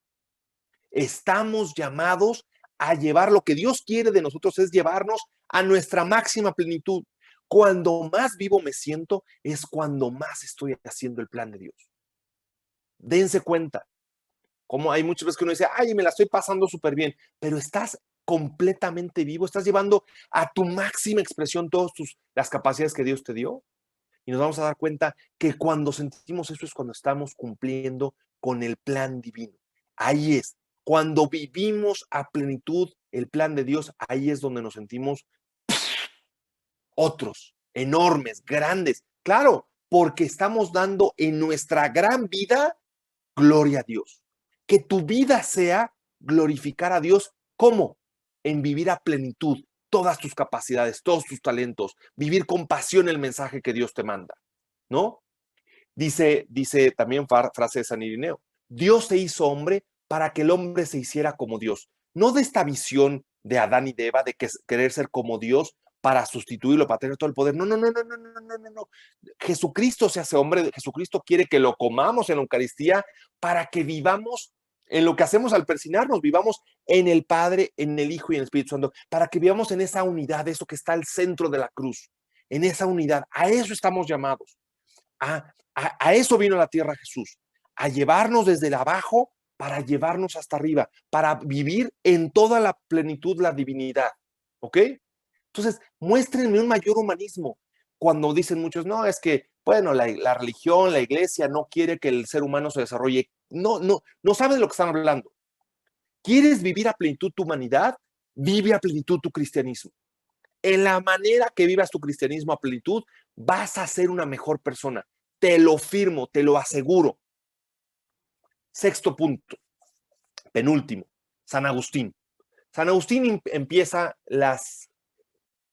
Estamos llamados a llevar lo que Dios quiere de nosotros, es llevarnos a nuestra máxima plenitud. Cuando más vivo me siento, es cuando más estoy haciendo el plan de Dios. Dense cuenta, como hay muchas veces que uno dice, ay, me la estoy pasando súper bien, pero estás completamente vivo, estás llevando a tu máxima expresión todas las capacidades que Dios te dio. Y nos vamos a dar cuenta que cuando sentimos eso es cuando estamos cumpliendo con el plan divino. Ahí es, cuando vivimos a plenitud el plan de Dios, ahí es donde nos sentimos otros, enormes, grandes. Claro, porque estamos dando en nuestra gran vida gloria a Dios. Que tu vida sea glorificar a Dios. ¿Cómo? En vivir a plenitud todas tus capacidades, todos tus talentos, vivir con pasión el mensaje que Dios te manda, ¿no? Dice también frase de San Irineo, Dios se hizo hombre para que el hombre se hiciera como Dios. No de esta visión de Adán y de Eva de querer ser como Dios para sustituirlo, para tener todo el poder. No, no, no, no, no, no, no, no, no. Jesucristo se hace hombre, Jesucristo quiere que lo comamos en la Eucaristía para que vivamos en lo que hacemos al persinarnos, vivamos en el Padre, en el Hijo y en el Espíritu Santo, para que vivamos en esa unidad, eso que está al centro de la cruz, en esa unidad. A eso estamos llamados. A eso vino a la tierra Jesús, a llevarnos desde el abajo para llevarnos hasta arriba, para vivir en toda la plenitud la divinidad, ¿ok? Entonces, muéstrenme un mayor humanismo. Cuando dicen muchos, no, es que, bueno, la religión, la iglesia no quiere que el ser humano se desarrolle. No saben de lo que están hablando. ¿Quieres vivir a plenitud tu humanidad? Vive a plenitud tu cristianismo. En la manera que vivas tu cristianismo a plenitud, vas a ser una mejor persona. Te lo firmo, te lo aseguro. Sexto punto, penúltimo, San Agustín. San Agustín empieza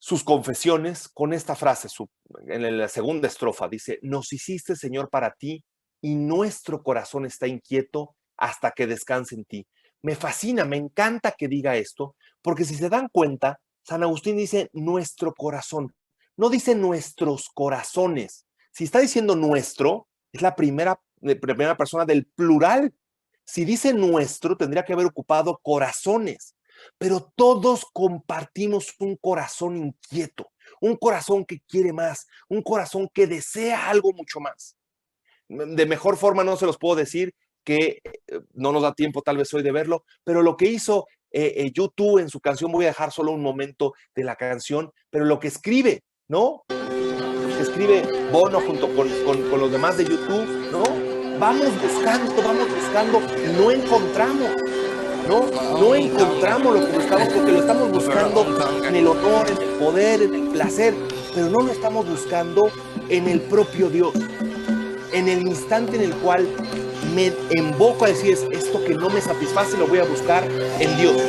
sus confesiones con esta frase, en la segunda estrofa, dice, nos hiciste, Señor, para ti, y nuestro corazón está inquieto hasta que descanse en ti. Me fascina, me encanta que diga esto, porque si se dan cuenta, San Agustín dice nuestro corazón, no dice nuestros corazones. Si está diciendo nuestro, es la primera persona del plural. Si dice nuestro, tendría que haber ocupado corazones. Pero todos compartimos un corazón inquieto, un corazón que quiere más, un corazón que desea algo mucho más. De mejor forma no se los puedo decir, que no nos da tiempo tal vez hoy de verlo, pero lo que hizo YouTube en su canción, voy a dejar solo un momento de la canción, pero lo que escribe, ¿no? Lo que escribe Bono junto con los demás de YouTube, ¿no? Vamos buscando y no encontramos. No encontramos lo que buscamos porque lo estamos buscando en el honor, en el poder, en el placer, pero no lo estamos buscando en el propio Dios, en el instante en el cual me invoco a decir esto que no me satisface, lo voy a buscar en Dios.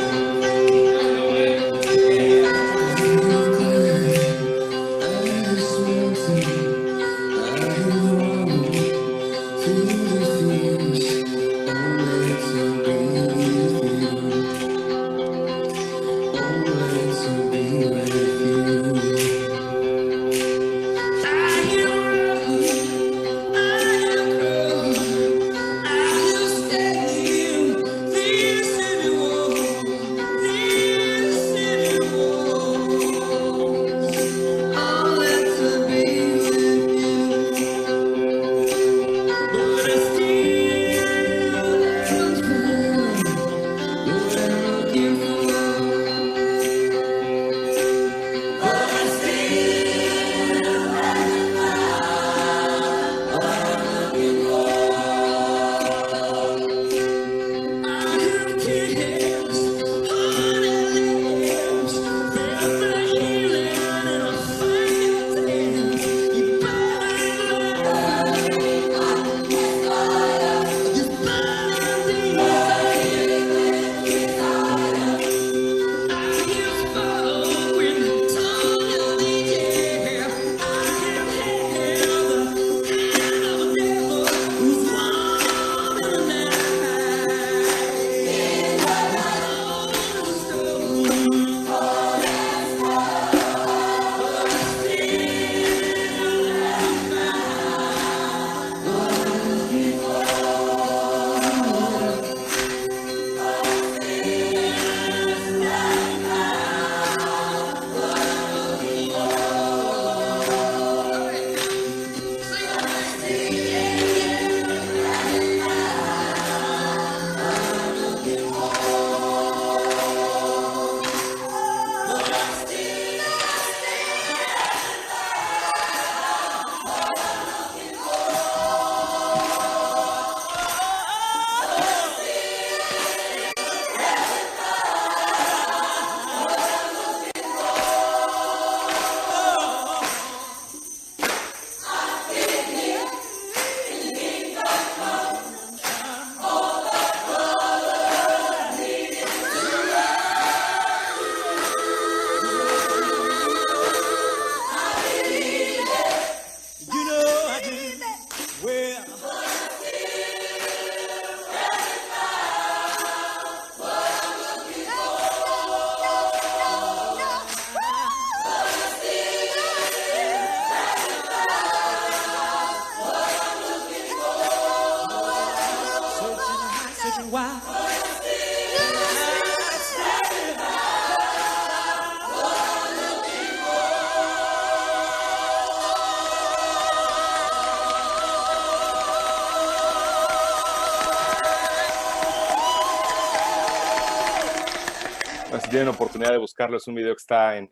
tienen oportunidad de buscarlo, es un video que está en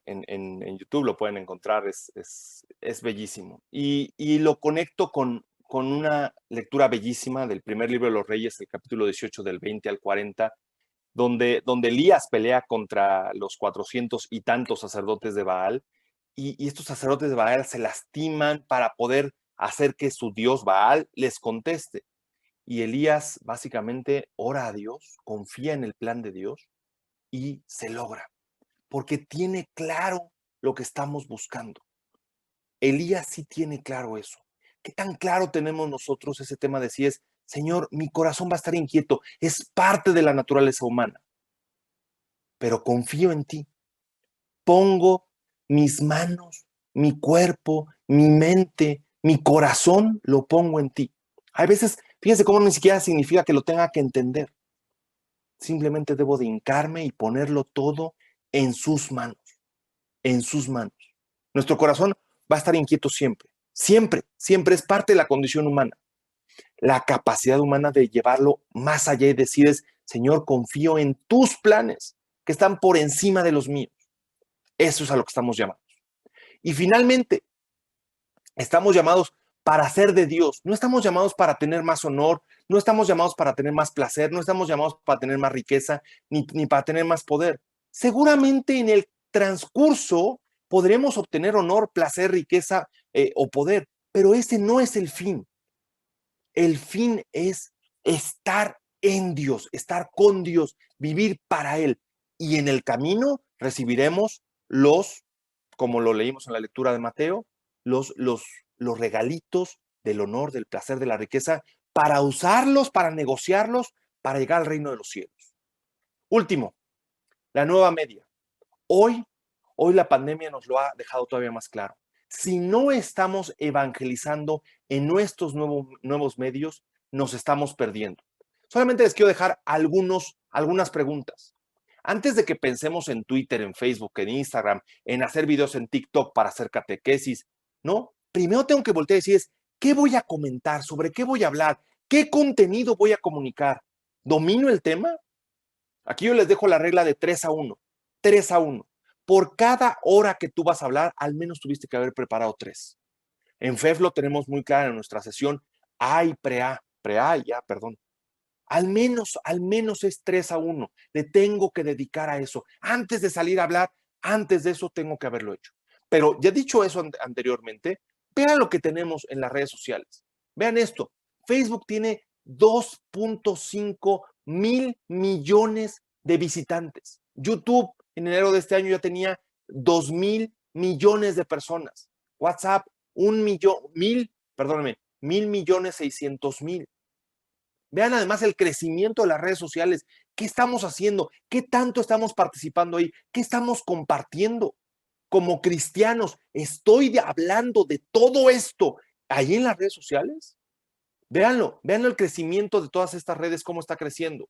YouTube, lo pueden encontrar, es bellísimo. Y lo conecto con una lectura bellísima del primer libro de los Reyes, el capítulo 18 del 20 al 40, donde Elías pelea contra los 400 y tantos sacerdotes de Baal, y estos sacerdotes de Baal se lastiman para poder hacer que su dios Baal les conteste. Y Elías básicamente ora a Dios, confía en el plan de Dios y se logra, porque tiene claro lo que estamos buscando. Elías sí tiene claro eso. ¿Qué tan claro tenemos nosotros ese tema de si es, Señor, mi corazón va a estar inquieto, es parte de la naturaleza humana, pero confío en ti, pongo mis manos, mi cuerpo, mi mente, mi corazón, lo pongo en ti. Hay veces, fíjense cómo ni siquiera significa que lo tenga que entender. Simplemente debo de hincarme y ponerlo todo en sus manos, en sus manos. Nuestro corazón va a estar inquieto siempre, siempre, siempre es parte de la condición humana. La capacidad humana de llevarlo más allá y decir es, Señor, confío en tus planes que están por encima de los míos. Eso es a lo que estamos llamados. Y finalmente, estamos llamados para ser de Dios. No estamos llamados para tener más honor, no estamos llamados para tener más placer, no estamos llamados para tener más riqueza, ni para tener más poder. Seguramente en el transcurso podremos obtener honor, placer, riqueza o poder, pero ese no es el fin. El fin es estar en Dios, estar con Dios, vivir para Él. Y en el camino recibiremos como lo leímos en la lectura de Mateo, los regalitos del honor, del placer, de la riqueza, para usarlos, para negociarlos, para llegar al reino de los cielos. Último, la nueva media. Hoy la pandemia nos lo ha dejado todavía más claro. Si no estamos evangelizando en nuestros nuevos medios, nos estamos perdiendo. Solamente les quiero dejar algunas preguntas. Antes de que pensemos en Twitter, en Facebook, en Instagram, en hacer videos en TikTok para hacer catequesis, ¿no? Primero tengo que voltear y decir, ¿qué voy a comentar? ¿Sobre qué voy a hablar? ¿Qué contenido voy a comunicar? ¿Domino el tema? Aquí yo les dejo la regla de 3-1. 3-1. Por cada hora que tú vas a hablar, al menos tuviste que haber preparado 3. En FEF lo tenemos muy claro en nuestra sesión A y pre-A y ya, perdón. Al menos es 3-1. Le tengo que dedicar a eso. Antes de salir a hablar, antes de eso tengo que haberlo hecho. Pero ya dicho eso anteriormente, vean lo que tenemos en las redes sociales. Vean esto. Facebook tiene 2.5 mil millones de visitantes. YouTube en enero de este año ya tenía 2.000 millones de personas. WhatsApp, 1.600.000. Vean además el crecimiento de las redes sociales. ¿Qué estamos haciendo? ¿Qué tanto estamos participando ahí? ¿Qué estamos compartiendo? Como cristianos, ¿estoy hablando de todo esto ahí en las redes sociales? Véanlo el crecimiento de todas estas redes, cómo está creciendo.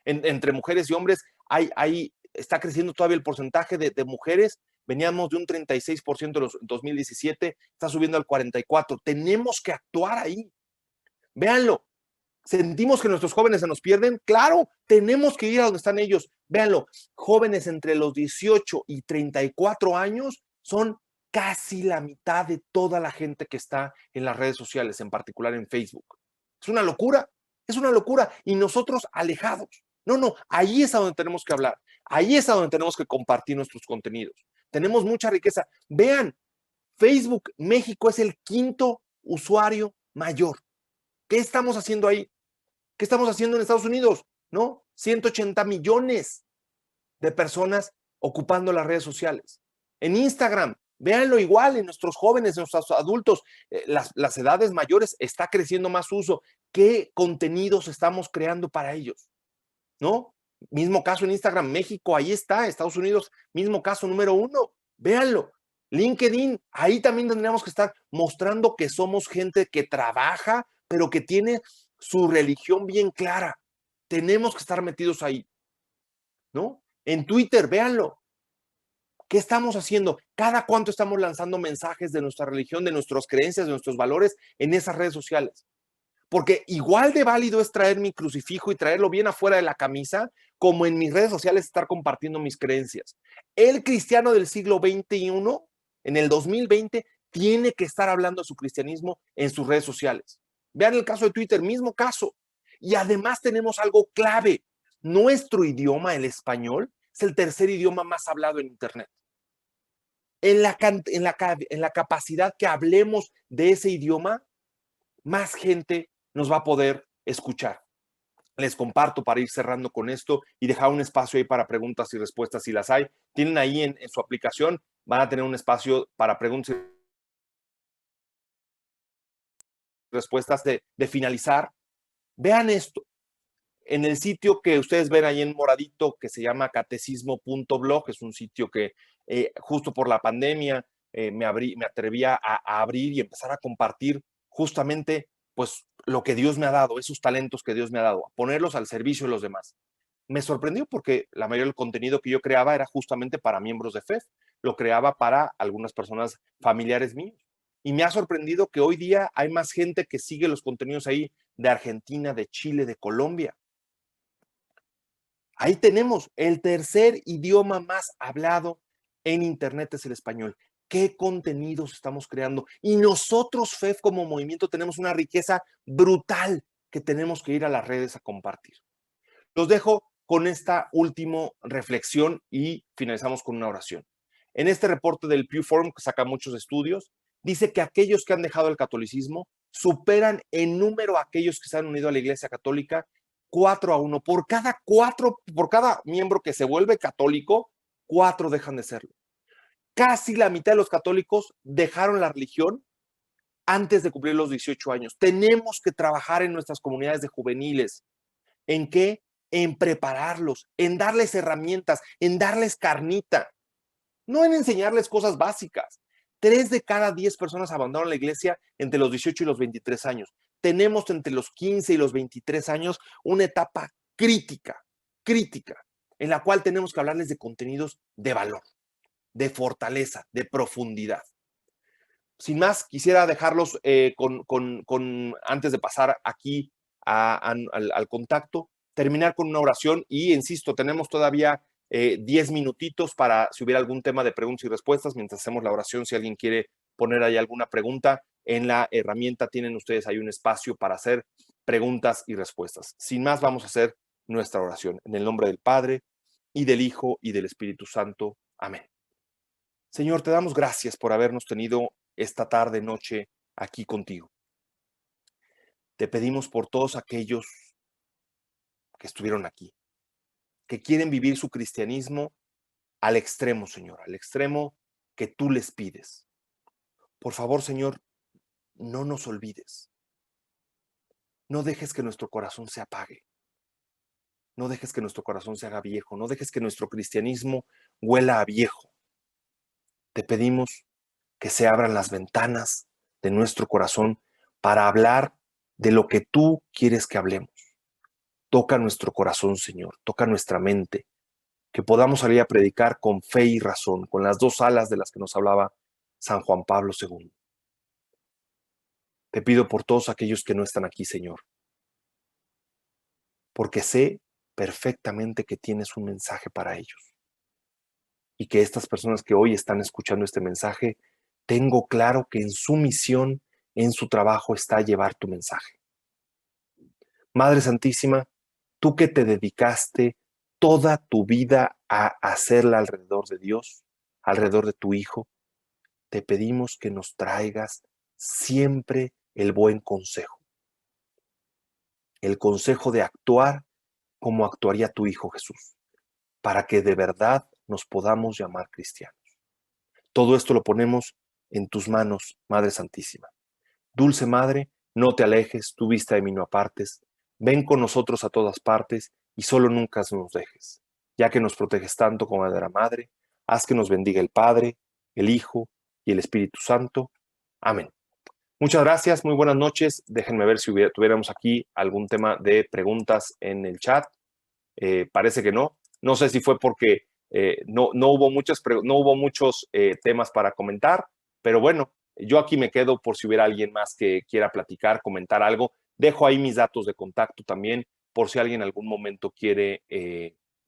Entre mujeres y hombres, está creciendo todavía el porcentaje de mujeres. Veníamos de un 36% en los 2017, está subiendo al 44%. Tenemos que actuar ahí. Véanlo. ¿Sentimos que nuestros jóvenes se nos pierden? Claro, tenemos que ir a donde están ellos. Véanlo, jóvenes entre los 18 y 34 años son casi la mitad de toda la gente que está en las redes sociales, en particular en Facebook. Es una locura. Y nosotros alejados. No, ahí es a donde tenemos que hablar. Ahí es a donde tenemos que compartir nuestros contenidos. Tenemos mucha riqueza. Vean, Facebook México es el 5º usuario mayor. ¿Qué estamos haciendo ahí? ¿Qué estamos haciendo en Estados Unidos? ¿No? 180 millones de personas ocupando las redes sociales. En Instagram, véanlo igual, en nuestros jóvenes, en nuestros adultos, las edades mayores, está creciendo más uso. ¿Qué contenidos estamos creando para ellos? ¿No? Mismo caso en Instagram, México, ahí está, Estados Unidos, mismo caso número 1. Véanlo. LinkedIn, ahí también tendríamos que estar mostrando que somos gente que trabaja, pero que tiene su religión bien clara. Tenemos que estar metidos ahí, ¿no? En Twitter, véanlo. ¿Qué estamos haciendo? ¿Cada cuánto estamos lanzando mensajes de nuestra religión, de nuestras creencias, de nuestros valores en esas redes sociales? Porque igual de válido es traer mi crucifijo y traerlo bien afuera de la camisa, como en mis redes sociales estar compartiendo mis creencias. El cristiano del siglo XXI, en el 2020, tiene que estar hablando de su cristianismo en sus redes sociales. Vean el caso de Twitter, mismo caso. Y además tenemos algo clave. Nuestro idioma, el español, es el tercer idioma más hablado en Internet. En la capacidad que hablemos de ese idioma, más gente nos va a poder escuchar. Les comparto para ir cerrando con esto y dejar un espacio ahí para preguntas y respuestas si las hay. Tienen ahí en su aplicación, van a tener un espacio para preguntas y respuestas de finalizar. Vean esto. En el sitio que ustedes ven ahí en moradito, que se llama catecismo.blog, es un sitio que justo por la pandemia me atrevía a abrir y empezar a compartir justamente pues lo que Dios me ha dado, esos talentos que Dios me ha dado, a ponerlos al servicio de los demás. Me sorprendió porque la mayoría del contenido que yo creaba era justamente para miembros de FEF, lo creaba para algunas personas familiares míos. Y me ha sorprendido que hoy día hay más gente que sigue los contenidos ahí de Argentina, de Chile, de Colombia. Ahí tenemos el tercer idioma más hablado en Internet es el español. ¿Qué contenidos estamos creando? Y nosotros, FEF, como movimiento, tenemos una riqueza brutal que tenemos que ir a las redes a compartir. Los dejo con esta última reflexión y finalizamos con una oración. En este reporte del Pew Forum, que saca muchos estudios, dice que aquellos que han dejado el catolicismo superan en número a aquellos que se han unido a la Iglesia Católica 4-1. Por cada miembro que se vuelve católico, 4 dejan de serlo. Casi la mitad de los católicos dejaron la religión antes de cumplir los 18 años. Tenemos que trabajar en nuestras comunidades de juveniles. ¿En qué? En prepararlos, en darles herramientas, en darles carnita, no en enseñarles cosas básicas. 3 de cada 10 personas abandonan la iglesia entre los 18 y los 23 años. Tenemos entre los 15 y los 23 años una etapa crítica, en la cual tenemos que hablarles de contenidos de valor, de fortaleza, de profundidad. Sin más, quisiera dejarlos antes de pasar aquí al contacto, terminar con una oración y, insisto, tenemos todavía 10 minutitos para si hubiera algún tema de preguntas y respuestas mientras hacemos la oración. Si alguien quiere poner ahí alguna pregunta, en la herramienta tienen ustedes ahí un espacio para hacer preguntas y respuestas. Sin más, vamos a hacer nuestra oración. En el nombre del Padre, y del Hijo, y del Espíritu Santo. Amén. Señor, te damos gracias por habernos tenido esta tarde, noche, aquí contigo. Te pedimos por todos aquellos que estuvieron aquí, que quieren vivir su cristianismo al extremo, Señor, al extremo que tú les pides. Por favor, Señor, no nos olvides. No dejes que nuestro corazón se apague. No dejes que nuestro corazón se haga viejo. No dejes que nuestro cristianismo huela a viejo. Te pedimos que se abran las ventanas de nuestro corazón para hablar de lo que tú quieres que hablemos. Toca nuestro corazón, Señor, toca nuestra mente, que podamos salir a predicar con fe y razón, con las 2 alas de las que nos hablaba San Juan Pablo II. Te pido por todos aquellos que no están aquí, Señor, porque sé perfectamente que tienes un mensaje para ellos y que estas personas que hoy están escuchando este mensaje, tengo claro que en su misión, en su trabajo está llevar tu mensaje. Madre Santísima, tú que te dedicaste toda tu vida a hacerla alrededor de Dios, alrededor de tu Hijo, te pedimos que nos traigas siempre el buen consejo. El consejo de actuar como actuaría tu Hijo Jesús, para que de verdad nos podamos llamar cristianos. Todo esto lo ponemos en tus manos, Madre Santísima. Dulce Madre, no te alejes, tu vista de mí no apartes. Ven con nosotros a todas partes y solo nunca nos dejes. Ya que nos proteges tanto como verdadera Madre, haz que nos bendiga el Padre, el Hijo y el Espíritu Santo. Amén. Muchas gracias, muy buenas noches. Déjenme ver si tuviéramos aquí algún tema de preguntas en el chat. Parece que no. No sé si fue porque no hubo muchos temas para comentar, pero bueno, yo aquí me quedo por si hubiera alguien más que quiera platicar, comentar algo. Dejo ahí mis datos de contacto también, por si alguien en algún momento quiere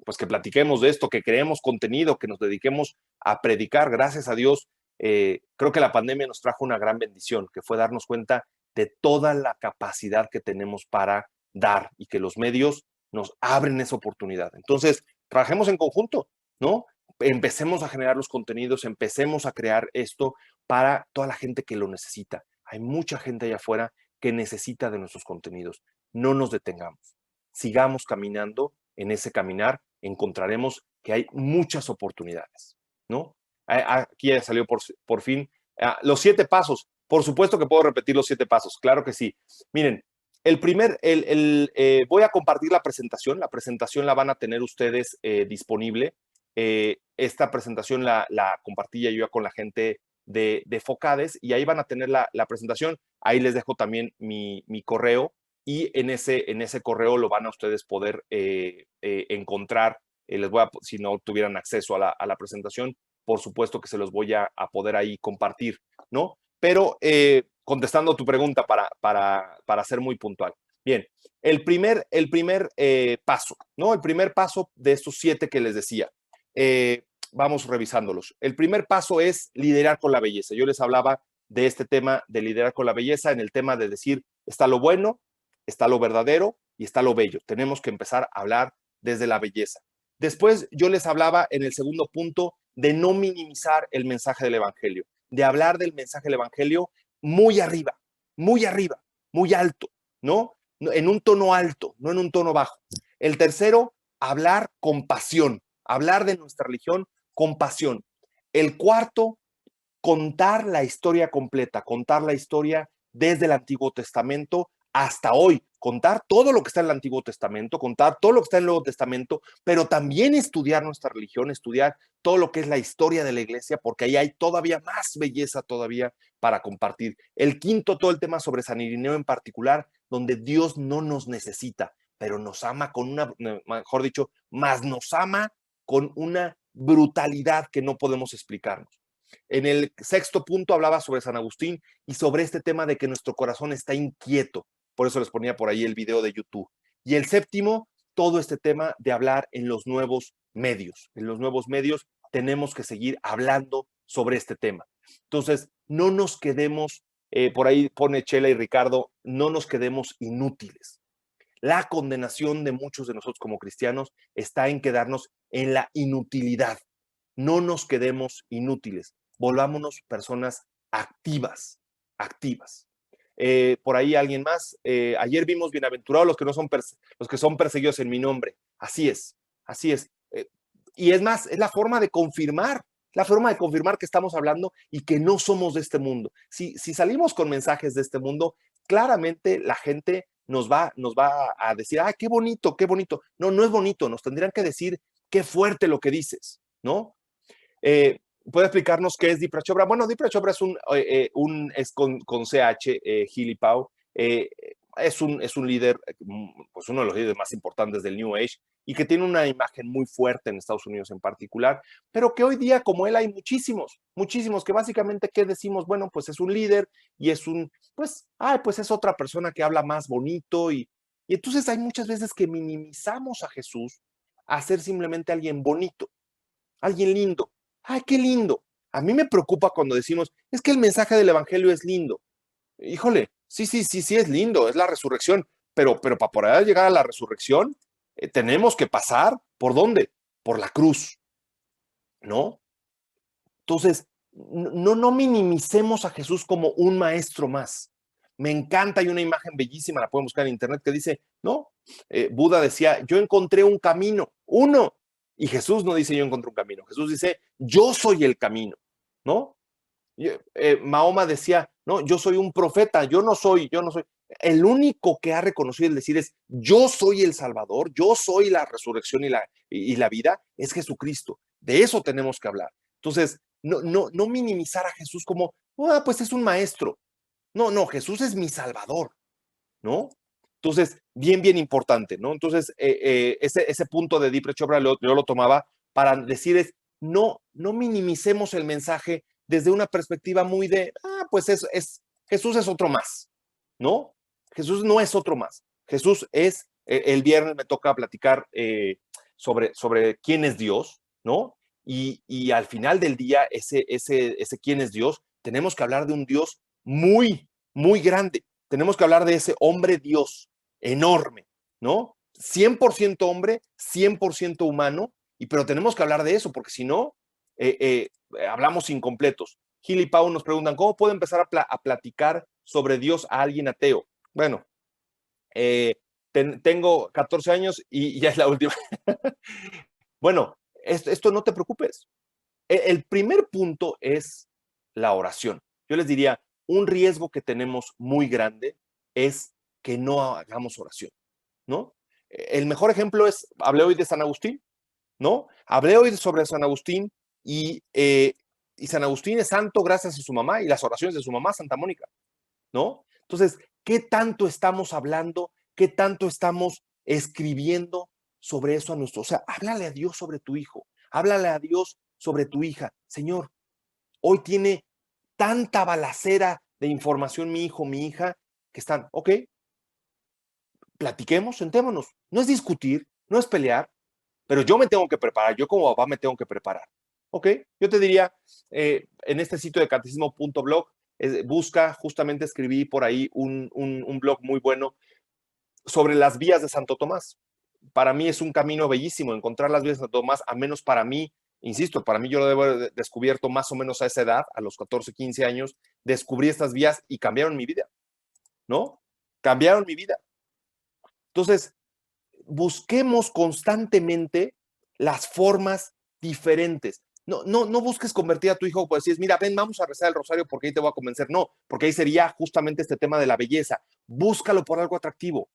pues que platiquemos de esto, que creemos contenido, que nos dediquemos a predicar. Gracias a Dios, creo que la pandemia nos trajo una gran bendición, que fue darnos cuenta de toda la capacidad que tenemos para dar y que los medios nos abren esa oportunidad. Entonces, trabajemos en conjunto, ¿no? Empecemos a generar los contenidos, empecemos a crear esto para toda la gente que lo necesita. Hay mucha gente allá afuera que necesita de nuestros contenidos. No nos detengamos. Sigamos caminando. En ese caminar encontraremos que hay muchas oportunidades, ¿no? Aquí ya salió por fin los 7 pasos. Por supuesto que puedo repetir los 7 pasos, claro que sí. Miren, voy a compartir la presentación la van a tener ustedes disponible. Esta presentación la compartí yo ya con la gente de Focades y ahí van a tener la presentación. Ahí les dejo también mi correo y en ese correo lo van a ustedes poder encontrar. Si no tuvieran acceso a la presentación, por supuesto que se los voy a poder ahí compartir, ¿no? Pero contestando tu pregunta para ser muy puntual. Bien, el primer paso, ¿no? El primer paso de estos 7 que les decía. Vamos revisándolos. El primer paso es liderar con la belleza. Yo les hablaba de este tema de liderar con la belleza en el tema de decir, está lo bueno, está lo verdadero y está lo bello. Tenemos que empezar a hablar desde la belleza. Después yo les hablaba en el segundo punto de no minimizar el mensaje del evangelio, de hablar del mensaje del evangelio muy arriba, muy arriba, muy alto, ¿no? En un tono alto, no en un tono bajo. El tercero, hablar con pasión, hablar de nuestra religión con pasión. El cuarto, contar la historia completa, contar la historia desde el Antiguo Testamento hasta hoy, contar todo lo que está en el Antiguo Testamento, contar todo lo que está en el Nuevo Testamento, pero también estudiar nuestra religión, estudiar todo lo que es la historia de la iglesia, porque ahí hay todavía más belleza todavía para compartir. El quinto, todo el tema sobre San Irineo en particular, donde Dios no nos necesita, pero nos ama con una, mejor dicho, más nos ama con una brutalidad que no podemos explicarnos. En el sexto punto hablaba sobre San Agustín y sobre este tema de que nuestro corazón está inquieto. Por eso les ponía por ahí el video de YouTube. Y el séptimo, todo este tema de hablar en los nuevos medios. En los nuevos medios tenemos que seguir hablando sobre este tema. Entonces, no nos quedemos, por ahí pone Chela y Ricardo, no nos quedemos inútiles. La condenación de muchos de nosotros como cristianos está en quedarnos en la inutilidad. No nos quedemos inútiles, volvámonos personas activas, activas. Por ahí alguien más, ayer vimos bienaventurados los que son perseguidos en mi nombre. Así es, así es. Y es más, es la forma de confirmar que estamos hablando y que no somos de este mundo. Si salimos con mensajes de este mundo, claramente la gente nos va a decir, qué bonito, qué bonito. No, no es bonito, nos tendrían que decir qué fuerte lo que dices, ¿no? ¿Puede explicarnos qué es Deepak Chopra? Bueno, Deepak Chopra es con CH, Gili Pau, es un líder, pues uno de los líderes más importantes del New Age y que tiene una imagen muy fuerte en Estados Unidos en particular, pero que hoy día como él hay muchísimos, muchísimos que básicamente, ¿qué decimos? Bueno, pues es un líder y es pues es otra persona que habla más bonito y entonces hay muchas veces que minimizamos a Jesús a ser simplemente alguien bonito, alguien lindo. ¡Ay, qué lindo! A mí me preocupa cuando decimos, es que el mensaje del evangelio es lindo. Híjole, sí es lindo, es la resurrección, pero para poder llegar a la resurrección, tenemos que pasar, ¿por dónde? Por la cruz, ¿no? Entonces, no minimicemos a Jesús como un maestro más. Me encanta, hay una imagen bellísima, la pueden buscar en internet, que dice, ¿no? Buda decía, yo encontré un camino, uno, y Jesús no dice yo encontré un camino, Jesús dice, yo soy el camino, ¿no? Mahoma decía, no, yo soy un profeta, yo no soy. El único que ha reconocido el decir es, yo soy el Salvador, yo soy la resurrección y la vida, es Jesucristo. De eso tenemos que hablar. Entonces, no minimizar a Jesús como, pues es un maestro. No, Jesús es mi Salvador, ¿no? Entonces, bien importante, ¿no? Entonces, ese punto de Deepak Chopra yo lo tomaba para decir no minimicemos el mensaje desde una perspectiva muy de, pues Jesús es otro más, ¿no? Jesús no es otro más. Jesús es, el viernes me toca platicar sobre quién es Dios, ¿no? Y al final del día, ese quién es Dios, tenemos que hablar de un Dios muy, muy grande. Tenemos que hablar de ese hombre Dios enorme, ¿no? 100% hombre, 100% humano, pero tenemos que hablar de eso, porque si no, hablamos incompletos. Gil y Pau nos preguntan, ¿cómo puedo empezar a platicar sobre Dios a alguien ateo? Bueno, tengo 14 años y ya es la última. Bueno, esto no te preocupes. El primer punto es la oración. Yo les diría, un riesgo que tenemos muy grande es que no hagamos oración, ¿no? El mejor ejemplo es, hablé hoy de San Agustín, ¿no? Hablé hoy sobre San Agustín y San Agustín es santo gracias a su mamá y las oraciones de su mamá, Santa Mónica, ¿no? Entonces, ¿qué tanto estamos hablando? ¿Qué tanto estamos escribiendo sobre eso a nuestro? O sea, háblale a Dios sobre tu hijo, háblale a Dios sobre tu hija. Señor, hoy tiene tanta balacera de información mi hijo, mi hija, que están, ok, platiquemos, sentémonos. No es discutir, no es pelear, pero yo me tengo que preparar, yo como papá me tengo que preparar. Ok, yo te diría, en este sitio de catecismo.blog, busca, justamente escribí por ahí un blog muy bueno sobre las vías de Santo Tomás. Para mí es un camino bellísimo encontrar las vías de Santo Tomás, a menos para mí, insisto, para mí yo lo debo haber descubierto más o menos a esa edad, a los 14, 15 años, descubrí estas vías y cambiaron mi vida, ¿no? Cambiaron mi vida. Entonces, busquemos constantemente las formas diferentes. No busques convertir a tu hijo por decir, mira, ven, vamos a rezar el rosario porque ahí te voy a convencer. No, porque ahí sería justamente este tema de la belleza. Búscalo por algo atractivo.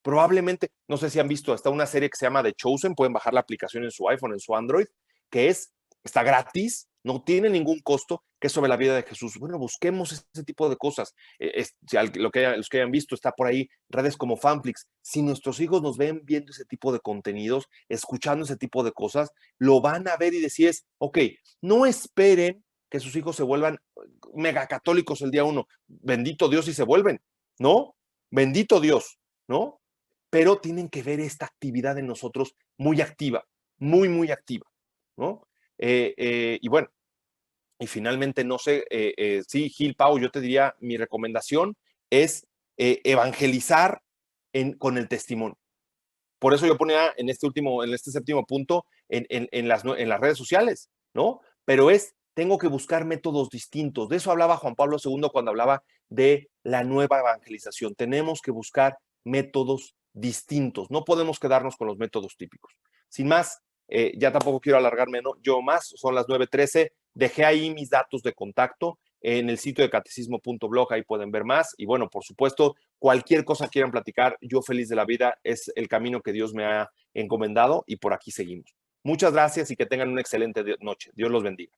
Probablemente, no sé si han visto, está una serie que se llama The Chosen, pueden bajar la aplicación en su iPhone, en su Android, que está gratis, no tiene ningún costo, que es sobre la vida de Jesús. Bueno, busquemos ese tipo de cosas. Los que hayan visto, está por ahí redes como Fanflix. Si nuestros hijos nos ven viendo ese tipo de contenidos, escuchando ese tipo de cosas, lo van a ver y decir, ok, no esperen que sus hijos se vuelvan megacatólicos el día uno. Bendito Dios si se vuelven, ¿no? Bendito Dios, ¿no? Pero tienen que ver esta actividad en nosotros muy activa, muy, muy activa, ¿no? Y bueno, y finalmente, no sé, sí, Gil, Pau, yo te diría, mi recomendación es evangelizar con el testimonio. Por eso yo ponía en este séptimo punto, en las redes sociales, ¿no? Pero tengo que buscar métodos distintos. De eso hablaba Juan Pablo II cuando hablaba de la nueva evangelización. Tenemos que buscar métodos distintos. No podemos quedarnos con los métodos típicos. Sin más, ya tampoco quiero alargarme, ¿no? Yo más, son las 9:13. Dejé ahí mis datos de contacto en el sitio de catecismo.blog, ahí pueden ver más. Y bueno, por supuesto, cualquier cosa quieran platicar, yo feliz de la vida, es el camino que Dios me ha encomendado y por aquí seguimos. Muchas gracias y que tengan una excelente noche. Dios los bendiga.